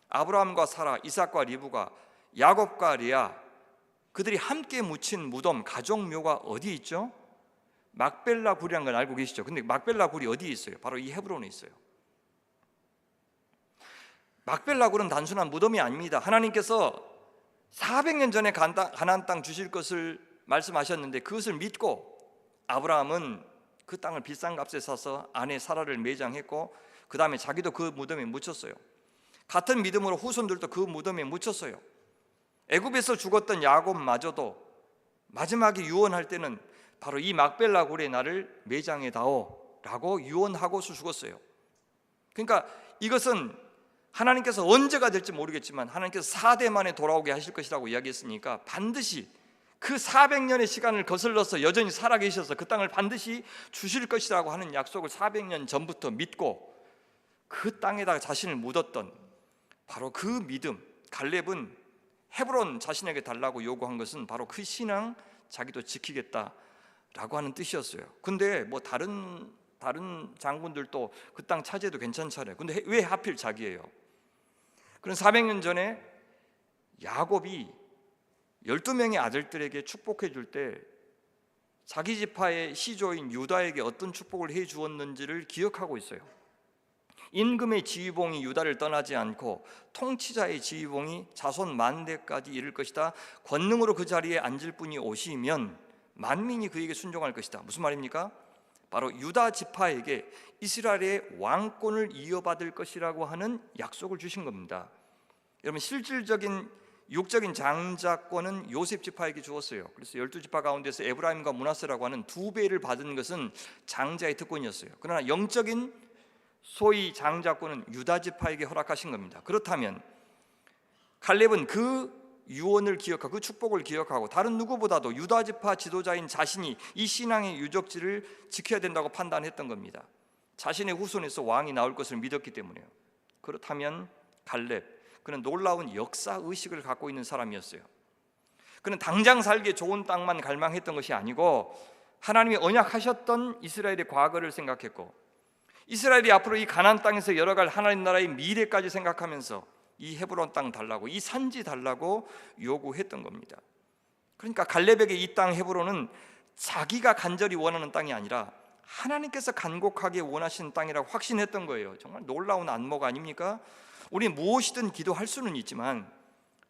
아브라함과 사라, 이삭과 리브가, 야곱과 레아, 그들이 함께 묻힌 무덤, 가족묘가 어디에 있죠? 막벨라 굴이라는 걸 알고 계시죠? 근데 막벨라 굴이 어디에 있어요? 바로 이 헤브론에 있어요. 막벨라 굴은 단순한 무덤이 아닙니다. 하나님께서 400년 전에 가나안 땅 주실 것을 말씀하셨는데 그것을 믿고 아브라함은 그 땅을 비싼 값에 사서 아내 사라를 매장했고 그 다음에 자기도 그 무덤에 묻혔어요. 같은 믿음으로 후손들도 그 무덤에 묻혔어요. 애굽에서 죽었던 야곱마저도 마지막에 유언할 때는 바로 이 막벨라 굴에 나를 매장해 다오 라고 유언하고서 죽었어요. 그러니까 이것은 하나님께서 언제가 될지 모르겠지만 하나님께서 4대 만에 돌아오게 하실 것이라고 이야기했으니까 반드시 그 400년의 시간을 거슬러서 여전히 살아계셔서 그 땅을 반드시 주실 것이라고 하는 약속을 400년 전부터 믿고 그 땅에다가 자신을 묻었던 바로 그 믿음, 갈렙은 헤브론 자신에게 달라고 요구한 것은 바로 그 신앙, 자기도 지키겠다라고 하는 뜻이었어요. 근데 뭐 다른 장군들도 그 땅 차지해도 괜찮잖아요. 근데 왜 하필 자기예요? 그런 400년 전에 야곱이 12명의 아들들에게 축복해 줄 때 자기 지파의 시조인 유다에게 어떤 축복을 해 주었는지를 기억하고 있어요. 임금의 지휘봉이 유다를 떠나지 않고 통치자의 지휘봉이 자손 만대까지 이를 것이다. 권능으로 그 자리에 앉을 분이 오시면 만민이 그에게 순종할 것이다. 무슨 말입니까? 바로 유다 지파에게 이스라엘의 왕권을 이어받을 것이라고 하는 약속을 주신 겁니다. 여러분, 실질적인 육적인 장자권은 요셉 지파에게 주었어요. 그래서 12지파 가운데서 에브라임과 므낫세라고 하는 두 배를 받은 것은 장자의 특권이었어요. 그러나 영적인 소위 장자권은 유다 지파에게 허락하신 겁니다. 그렇다면 갈렙은 그 유언을 기억하고 그 축복을 기억하고 다른 누구보다도 유다 지파 지도자인 자신이 이 신앙의 유적지를 지켜야 된다고 판단했던 겁니다. 자신의 후손에서 왕이 나올 것을 믿었기 때문에요. 그렇다면 갈렙, 그는 놀라운 역사 의식을 갖고 있는 사람이었어요. 그는 당장 살기에 좋은 땅만 갈망했던 것이 아니고 하나님이 언약하셨던 이스라엘의 과거를 생각했고 이스라엘이 앞으로 이 가나안 땅에서 열어갈 하나님 나라의 미래까지 생각하면서 이 헤브론 땅 달라고, 이 산지 달라고 요구했던 겁니다. 그러니까 갈렙에게 이 땅 헤브론은 자기가 간절히 원하는 땅이 아니라 하나님께서 간곡하게 원하시는 땅이라고 확신했던 거예요. 정말 놀라운 안목 아닙니까? 우리는 무엇이든 기도할 수는 있지만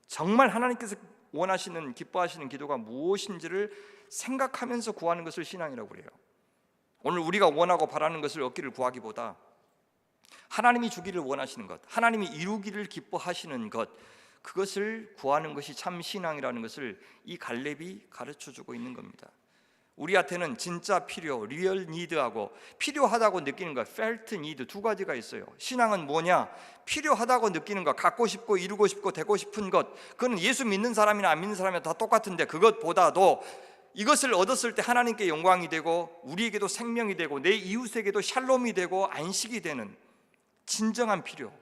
정말 하나님께서 원하시는, 기뻐하시는 기도가 무엇인지를 생각하면서 구하는 것을 신앙이라고 그래요. 오늘 우리가 원하고 바라는 것을 얻기를 구하기보다 하나님이 주기를 원하시는 것, 하나님이 이루기를 기뻐하시는 것, 그것을 구하는 것이 참 신앙이라는 것을 이 갈렙이 가르쳐주고 있는 겁니다. 우리한테는 진짜 필요, 리얼 니드하고 필요하다고 느끼는 것, felt need 두 가지가 있어요. 신앙은 뭐냐? 필요하다고 느끼는 것, 갖고 싶고 이루고 싶고 되고 싶은 것, 그건 예수 믿는 사람이나 안 믿는 사람이나 다 똑같은데 그것보다도 이것을 얻었을 때 하나님께 영광이 되고 우리에게도 생명이 되고 내 이웃에게도 샬롬이 되고 안식이 되는 진정한 필요,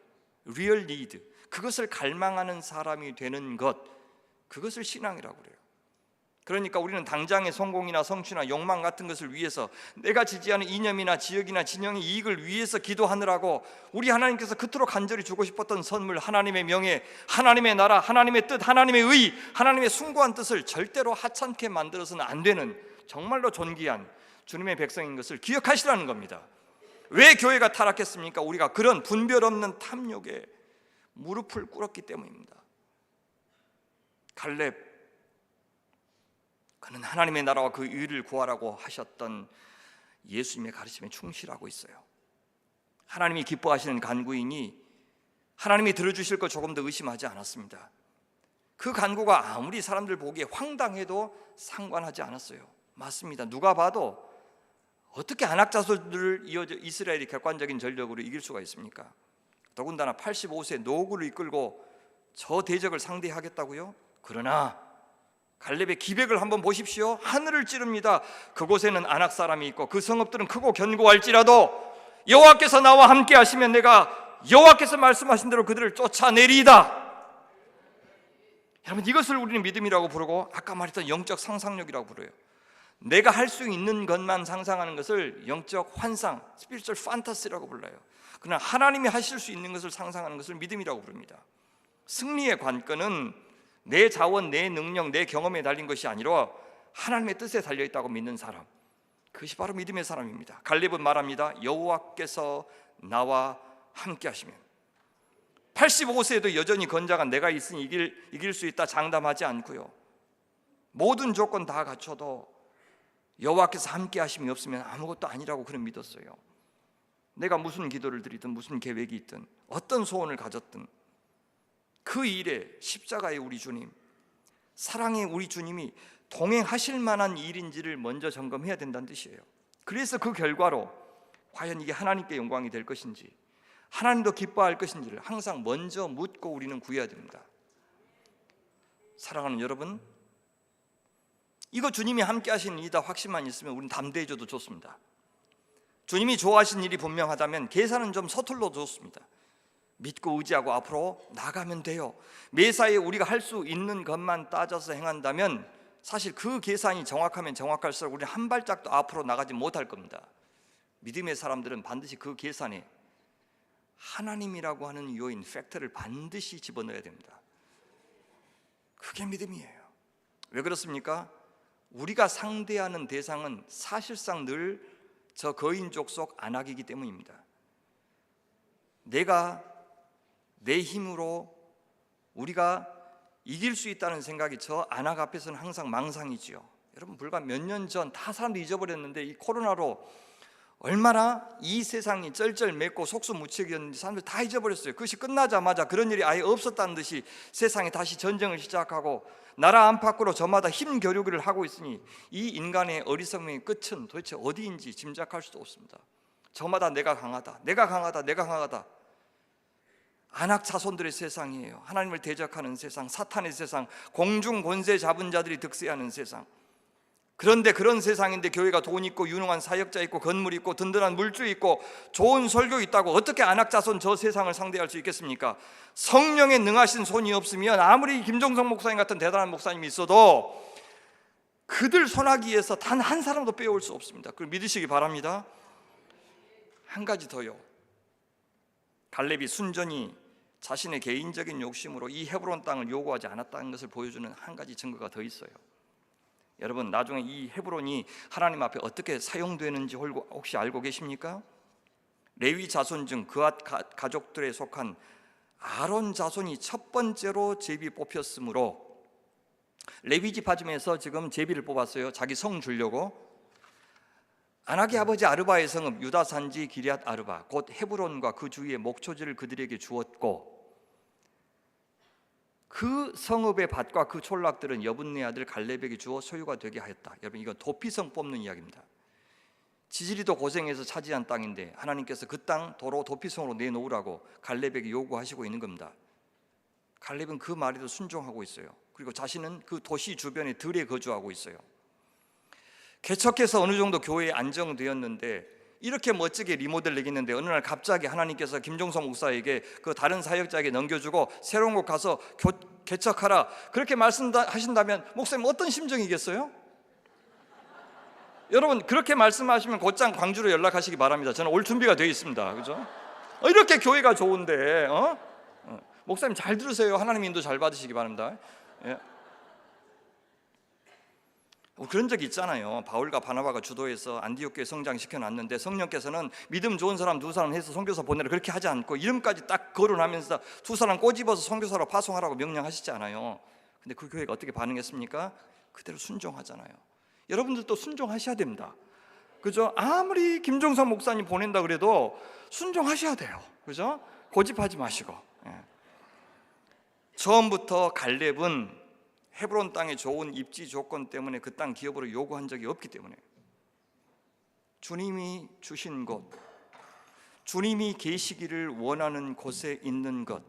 리얼 니드, 그것을 갈망하는 사람이 되는 것, 그것을 신앙이라고 그래요. 그러니까 우리는 당장의 성공이나 성취나 욕망 같은 것을 위해서, 내가 지지하는 이념이나 지역이나 진영의 이익을 위해서 기도하느라고 우리 하나님께서 그토록 간절히 주고 싶었던 선물, 하나님의 명예, 하나님의 나라, 하나님의 뜻, 하나님의 의, 하나님의 숭고한 뜻을 절대로 하찮게 만들어서는 안 되는 정말로 존귀한 주님의 백성인 것을 기억하시라는 겁니다. 왜 교회가 타락했습니까? 우리가 그런 분별 없는 탐욕에 무릎을 꿇었기 때문입니다. 갈렙, 그는 하나님의 나라와 그 의를 구하라고 하셨던 예수님의 가르침에 충실하고 있어요. 하나님이 기뻐하시는 간구이니 하나님이 들어주실 것 조금도 의심하지 않았습니다. 그 간구가 아무리 사람들 보기에 황당해도 상관하지 않았어요. 맞습니다. 누가 봐도 어떻게 안악자손들을 이어져 이스라엘이 객관적인 전력으로 이길 수가 있습니까? 더군다나 85세 노구를 이끌고 저 대적을 상대하겠다고요? 그러나 갈렙의 기백을 한번 보십시오. 하늘을 찌릅니다. 그곳에는 아낙 사람이 있고 그 성읍들은 크고 견고할지라도 여호와께서 나와 함께 하시면 내가 여호와께서 말씀하신 대로 그들을 쫓아내리이다. 여러분, 이것을 우리는 믿음이라고 부르고 아까 말했던 영적 상상력이라고 부르요. 내가 할 수 있는 것만 상상하는 것을 영적 환상, 스피리추얼 판타시라고 불러요. 그러나 하나님이 하실 수 있는 것을 상상하는 것을 믿음이라고 부릅니다. 승리의 관건은 내 자원, 내 능력, 내 경험에 달린 것이 아니라 하나님의 뜻에 달려있다고 믿는 사람, 그것이 바로 믿음의 사람입니다. 갈렙은 말합니다. 여호와께서 나와 함께 하시면. 85세에도 여전히 건장한 내가 있으니 이길 수 있다 장담하지 않고요, 모든 조건 다 갖춰도 여호와께서 함께 하심이 없으면 아무것도 아니라고 그는 믿었어요. 내가 무슨 기도를 드리든 무슨 계획이 있든 어떤 소원을 가졌든 그 일에 십자가의 우리 주님, 사랑의 우리 주님이 동행하실 만한 일인지를 먼저 점검해야 된다는 뜻이에요. 그래서 그 결과로 과연 이게 하나님께 영광이 될 것인지, 하나님도 기뻐할 것인지를 항상 먼저 묻고 우리는 구해야 됩니다. 사랑하는 여러분, 이거 주님이 함께 하시는 일이다 확신만 있으면 우리는 담대해져도 좋습니다. 주님이 좋아하시는 일이 분명하다면 계산은 좀 서툴러도 좋습니다. 믿고 의지하고 앞으로 나가면 돼요. 매사에 우리가 할 수 있는 것만 따져서 행한다면 사실 그 계산이 정확하면 정확할수록 우리는 한 발짝도 앞으로 나가지 못할 겁니다. 믿음의 사람들은 반드시 그 계산에 하나님이라고 하는 요인, 팩터를 반드시 집어넣어야 됩니다. 그게 믿음이에요. 왜 그렇습니까? 우리가 상대하는 대상은 사실상 늘 저 거인족 속 안악이기 때문입니다. 내가 내 힘으로 우리가 이길 수 있다는 생각이 저 안악 앞에서는 항상 망상이지요. 여러분, 불과 몇 년 전 다 사람들이 잊어버렸는데 이 코로나로 얼마나 이 세상이 쩔쩔맵고 속수무책이었는지 사람들이 다 잊어버렸어요. 그것이 끝나자마자 그런 일이 아예 없었다는 듯이 세상에 다시 전쟁을 시작하고 나라 안팎으로 저마다 힘겨루기를 하고 있으니 이 인간의 어리석음의 끝은 도대체 어디인지 짐작할 수도 없습니다. 저마다 내가 강하다, 내가 강하다, 내가 강하다. 안악 자손들의 세상이에요. 하나님을 대적하는 세상, 사탄의 세상, 공중 권세 잡은 자들이 득세하는 세상. 그런데 그런 세상인데 교회가 돈 있고 유능한 사역자 있고 건물 있고 든든한 물주 있고 좋은 설교 있다고 어떻게 안악 자손 저 세상을 상대할 수 있겠습니까? 성령에 능하신 손이 없으면 아무리 김종성 목사님 같은 대단한 목사님이 있어도 그들 손아귀에서 단 한 사람도 빼올 수 없습니다. 그걸 믿으시기 바랍니다. 한 가지 더요. 갈렙이 순전히 자신의 개인적인 욕심으로 이 헤브론 땅을 요구하지 않았다는 것을 보여주는 한 가지 증거가 더 있어요. 여러분, 나중에 이 헤브론이 하나님 앞에 어떻게 사용되는지 혹시 알고 계십니까? 레위 자손 중 그앗 가족들에 속한 아론 자손이 첫 번째로 제비 뽑혔으므로 레위 지파 중에서 지금 제비를 뽑았어요. 자기 성 주려고. 아낙의 아버지 아르바의 성읍 유다 산지 기럇 아르바 곧 헤브론과 그 주위의 목초지를 그들에게 주었고 그 성읍의 밭과 그 촌락들은 여분네 아들 갈렙에게 주어 소유가 되게 하였다. 여러분, 이건 도피성 뽑는 이야기입니다. 지지리도 고생해서 차지한 땅인데 하나님께서 그 땅 도로 도피성으로 내놓으라고 갈렙에게 요구하시고 있는 겁니다. 갈렙은 그 말에도 순종하고 있어요. 그리고 자신은 그 도시 주변에 들에 거주하고 있어요. 개척해서 어느 정도 교회에 안정되었는데 이렇게 멋지게 리모델 내겠는데 어느 날 갑자기 하나님께서 김종성 목사에게 그 다른 사역자에게 넘겨주고 새로운 곳 가서 개척하라 그렇게 말씀하신다면 목사님 어떤 심정이겠어요? 여러분, 그렇게 말씀하시면 곧장 광주로 연락하시기 바랍니다. 저는 올 준비가 되어 있습니다. 그죠? 이렇게 교회가 좋은데 목사님 잘 들으세요. 하나님 인도 잘 받으시기 바랍니다. 예. 그런 적이 있잖아요. 바울과 바나바가 주도해서 안디옥 교회 성장시켜놨는데 성령께서는 믿음 좋은 사람 두 사람 해서 선교사 보내라 그렇게 하지 않고 이름까지 딱 거론하면서 두 사람 꼬집어서 선교사로 파송하라고 명령하시지 않아요. 근데 그 교회가 어떻게 반응했습니까? 그대로 순종하잖아요. 여러분들도 순종하셔야 됩니다. 그죠? 아무리 김종성 목사님 보낸다 그래도 순종하셔야 돼요. 그죠? 고집하지 마시고. 예. 처음부터 갈렙은 헤브론 땅의 좋은 입지 조건 때문에 그 땅 기업으로 요구한 적이 없기 때문에 주님이 주신 곳, 주님이 계시기를 원하는 곳에 있는 것,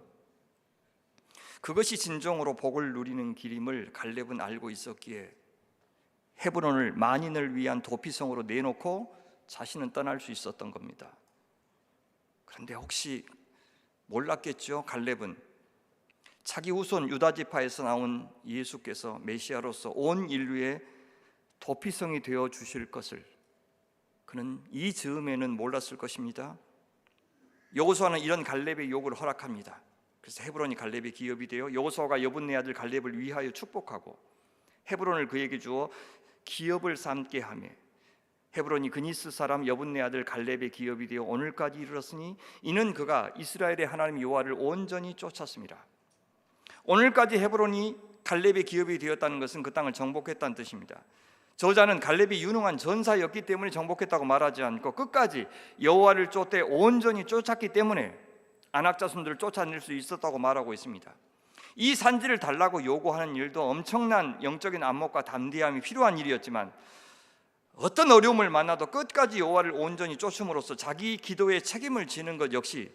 그것이 진정으로 복을 누리는 길임을 갈렙은 알고 있었기에 헤브론을 만인을 위한 도피성으로 내놓고 자신은 떠날 수 있었던 겁니다. 그런데 혹시 몰랐겠죠? 갈렙은 자기 후손 유다 지파에서 나온 예수께서 메시아로서 온 인류의 도피성이 되어 주실 것을 그는 이 즈음에는 몰랐을 것입니다. 여호수아는 이런 갈렙의 요구를 허락합니다. 그래서 헤브론이 갈렙의 기업이 되어 여호수아가 여분네 아들 갈렙을 위하여 축복하고 헤브론을 그에게 주어 기업을 삼게 하며 헤브론이 그니스 사람 여분네 아들 갈렙의 기업이 되어 오늘까지 이르렀으니 이는 그가 이스라엘의 하나님 여호와를 온전히 쫓았습니다. 오늘까지 헤브론이 갈렙의 기업이 되었다는 것은 그 땅을 정복했다는 뜻입니다. 저자는 갈렙이 유능한 전사였기 때문에 정복했다고 말하지 않고 끝까지 여호와를 쫓되 온전히 쫓았기 때문에 아낙 자손들을 쫓아낼 수 있었다고 말하고 있습니다. 이 산지를 달라고 요구하는 일도 엄청난 영적인 안목과 담대함이 필요한 일이었지만 어떤 어려움을 만나도 끝까지 여호와를 온전히 쫓음으로써 자기 기도에 책임을 지는 것 역시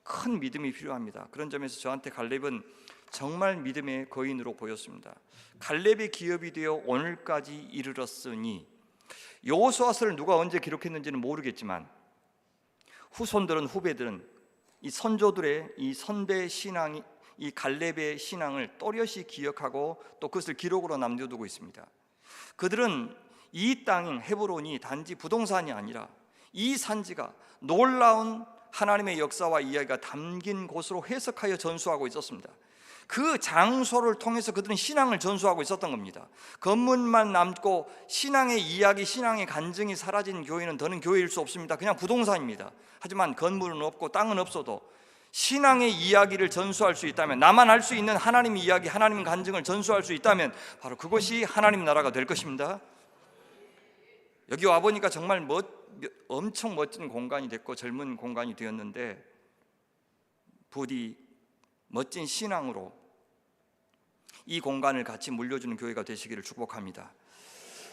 큰 믿음이 필요합니다. 그런 점에서 저한테 갈렙은 정말 믿음의 거인으로 보였습니다. 갈렙의 기업이 되어 오늘까지 이르렀으니 여호수아서를 누가 언제 기록했는지는 모르겠지만 후손들은 후배들은 이 선조들의 이 선배 신앙이 이 갈렙의 신앙을 또렷이 기억하고 또 그것을 기록으로 남겨두고 있습니다. 그들은 이 땅인 헤브론이 단지 부동산이 아니라 이 산지가 놀라운 하나님의 역사와 이야기가 담긴 곳으로 해석하여 전수하고 있었습니다. 그 장소를 통해서 그들은 신앙을 전수하고 있었던 겁니다. 건물만 남고 신앙의 이야기, 신앙의 간증이 사라진 교회는 더는 교회일 수 없습니다. 그냥 부동산입니다. 하지만 건물은 없고 땅은 없어도 신앙의 이야기를 전수할 수 있다면, 나만 알 수 있는 하나님의 이야기, 하나님 간증을 전수할 수 있다면 바로 그것이 하나님 나라가 될 것입니다. 여기 와보니까 정말 엄청 멋진 공간이 됐고 젊은 공간이 되었는데 부디 멋진 신앙으로 이 공간을 같이 물려주는 교회가 되시기를 축복합니다.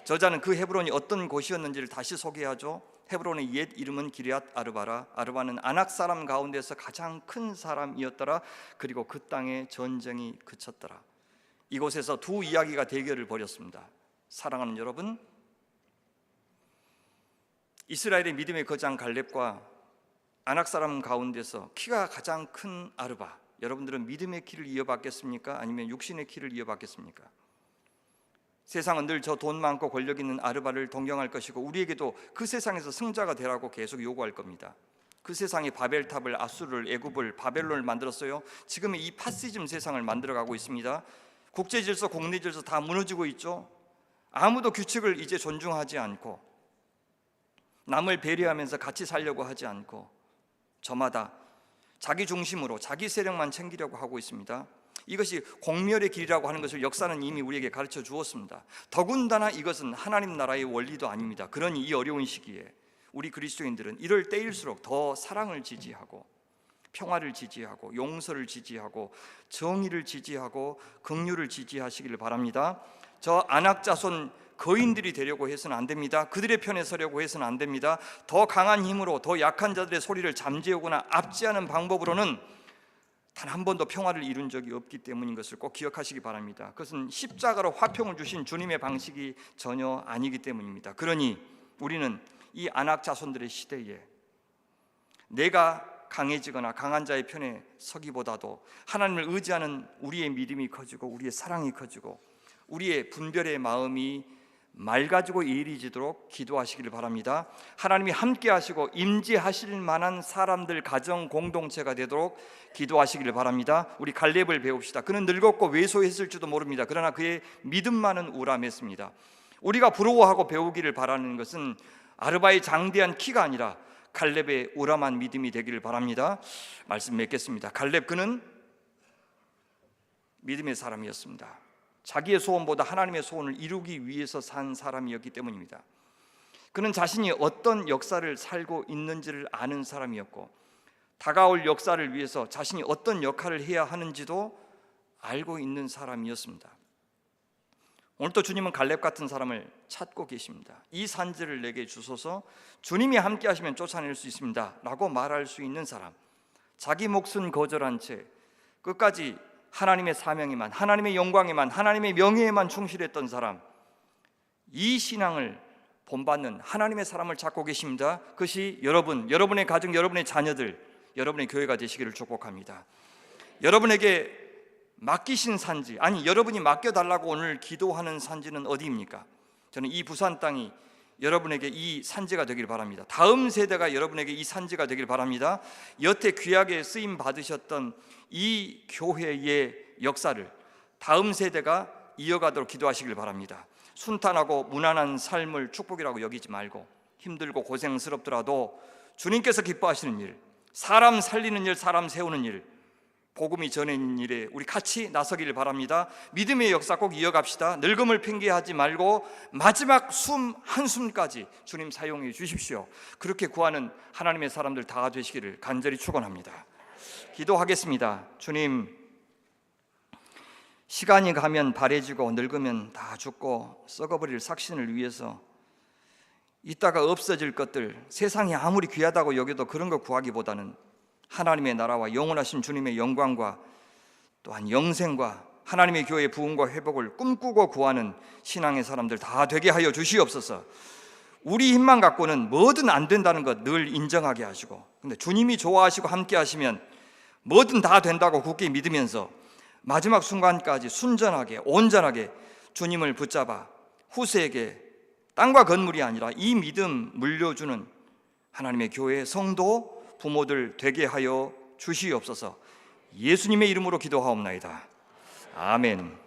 저자는 그 헤브론이 어떤 곳이었는지를 다시 소개하죠. 헤브론의 옛 이름은 기럇 아르바라. 아르바는 아낙 사람 가운데서 가장 큰 사람이었더라. 그리고 그 땅에 전쟁이 그쳤더라. 이곳에서 두 이야기가 대결을 벌였습니다. 사랑하는 여러분, 이스라엘의 믿음의 거장 갈렙과 아낙 사람 가운데서 키가 가장 큰 아르바, 여러분들은 믿음의 키를 이어받겠습니까? 아니면 육신의 키를 이어받겠습니까? 세상은 늘 저 돈 많고 권력 있는 아르바를 동경할 것이고 우리에게도 그 세상에서 승자가 되라고 계속 요구할 겁니다. 그 세상이 바벨탑을, 아수르를, 애굽을, 바벨론을 만들었어요. 지금의 이 파시즘 세상을 만들어가고 있습니다. 국제 질서, 국내 질서 다 무너지고 있죠. 아무도 규칙을 이제 존중하지 않고 남을 배려하면서 같이 살려고 하지 않고 저마다 자기 중심으로 자기 세력만 챙기려고 하고 있습니다. 이것이 공멸의 길이라고 하는 것을 역사는 이미 우리에게 가르쳐 주었습니다. 더군다나 이것은 하나님 나라의 원리도 아닙니다. 그러니 이 어려운 시기에 우리 그리스도인들은 이럴 때일수록 더 사랑을 지지하고 평화를 지지하고 용서를 지지하고 정의를 지지하고 긍휼을 지지하시기를 바랍니다. 저 아낙 자손 거인들이 되려고 해서는 안 됩니다. 그들의 편에 서려고 해서는 안 됩니다. 더 강한 힘으로 더 약한 자들의 소리를 잠재우거나 압제하는 방법으로는 단 한 번도 평화를 이룬 적이 없기 때문인 것을 꼭 기억하시기 바랍니다. 그것은 십자가로 화평을 주신 주님의 방식이 전혀 아니기 때문입니다. 그러니 우리는 이 아낙 자손들의 시대에 내가 강해지거나 강한 자의 편에 서기보다도 하나님을 의지하는 우리의 믿음이 커지고 우리의 사랑이 커지고 우리의 분별의 마음이 맑아지고 예리해지도록 기도하시기를 바랍니다. 하나님이 함께 하시고 임재하실 만한 사람들, 가정, 공동체가 되도록 기도하시기를 바랍니다. 우리 갈렙을 배웁시다. 그는 늙었고 왜소했을지도 모릅니다. 그러나 그의 믿음만은 우람했습니다. 우리가 부러워하고 배우기를 바라는 것은 아르바의 장대한 키가 아니라 갈렙의 우람한 믿음이 되기를 바랍니다. 말씀 맺겠습니다. 갈렙, 그는 믿음의 사람이었습니다. 자기의 소원보다 하나님의 소원을 이루기 위해서 산 사람이었기 때문입니다. 그는 자신이 어떤 역사를 살고 있는지를 아는 사람이었고 다가올 역사를 위해서 자신이 어떤 역할을 해야 하는지도 알고 있는 사람이었습니다. 오늘도 주님은 갈렙 같은 사람을 찾고 계십니다. 이 산지를 내게 주소서, 주님이 함께 하시면 쫓아낼 수 있습니다 라고 말할 수 있는 사람, 자기 몫은 거절한 채 끝까지 하나님의 사명에만, 하나님의 영광에만, 하나님의 명예에만 충실했던 사람, 이 신앙을 본받는 하나님의 사람을 찾고 계십니다. 그것이 여러분, 여러분의 가정, 여러분의 자녀들, 여러분의 교회가 되시기를 축복합니다. 여러분에게 맡기신 산지, 아니 여러분이 맡겨달라고 오늘 기도하는 산지는 어디입니까? 저는 이 부산 땅이 여러분에게 이 산지가 되길 바랍니다. 다음 세대가 여러분에게 이 산지가 되길 바랍니다. 여태 귀하게 쓰임 받으셨던 이 교회의 역사를 다음 세대가 이어가도록 기도하시길 바랍니다. 순탄하고 무난한 삶을 축복이라고 여기지 말고 힘들고 고생스럽더라도 주님께서 기뻐하시는 일, 사람 살리는 일, 사람 세우는 일, 복음이 전해지는 일에 우리 같이 나서기를 바랍니다. 믿음의 역사 꼭 이어갑시다. 늙음을 핑계하지 말고 마지막 숨 한숨까지 주님 사용해 주십시오. 그렇게 구하는 하나님의 사람들 다 되시기를 간절히 축원합니다. 기도하겠습니다. 주님, 시간이 가면 바래지고 늙으면 다 죽고 썩어버릴 삭신을 위해서 이따가 없어질 것들, 세상이 아무리 귀하다고 여겨도 그런 거 구하기보다는 하나님의 나라와 영원하신 주님의 영광과 또한 영생과 하나님의 교회의 부흥과 회복을 꿈꾸고 구하는 신앙의 사람들 다 되게 하여 주시옵소서. 우리 힘만 갖고는 뭐든 안 된다는 것 늘 인정하게 하시고, 근데 주님이 좋아하시고 함께 하시면 뭐든 다 된다고 굳게 믿으면서 마지막 순간까지 순전하게 온전하게 주님을 붙잡아 후세에게 땅과 건물이 아니라 이 믿음 물려주는 하나님의 교회 성도 부모들 되게 하여 주시옵소서. 예수님의 이름으로 기도하옵나이다. 아멘.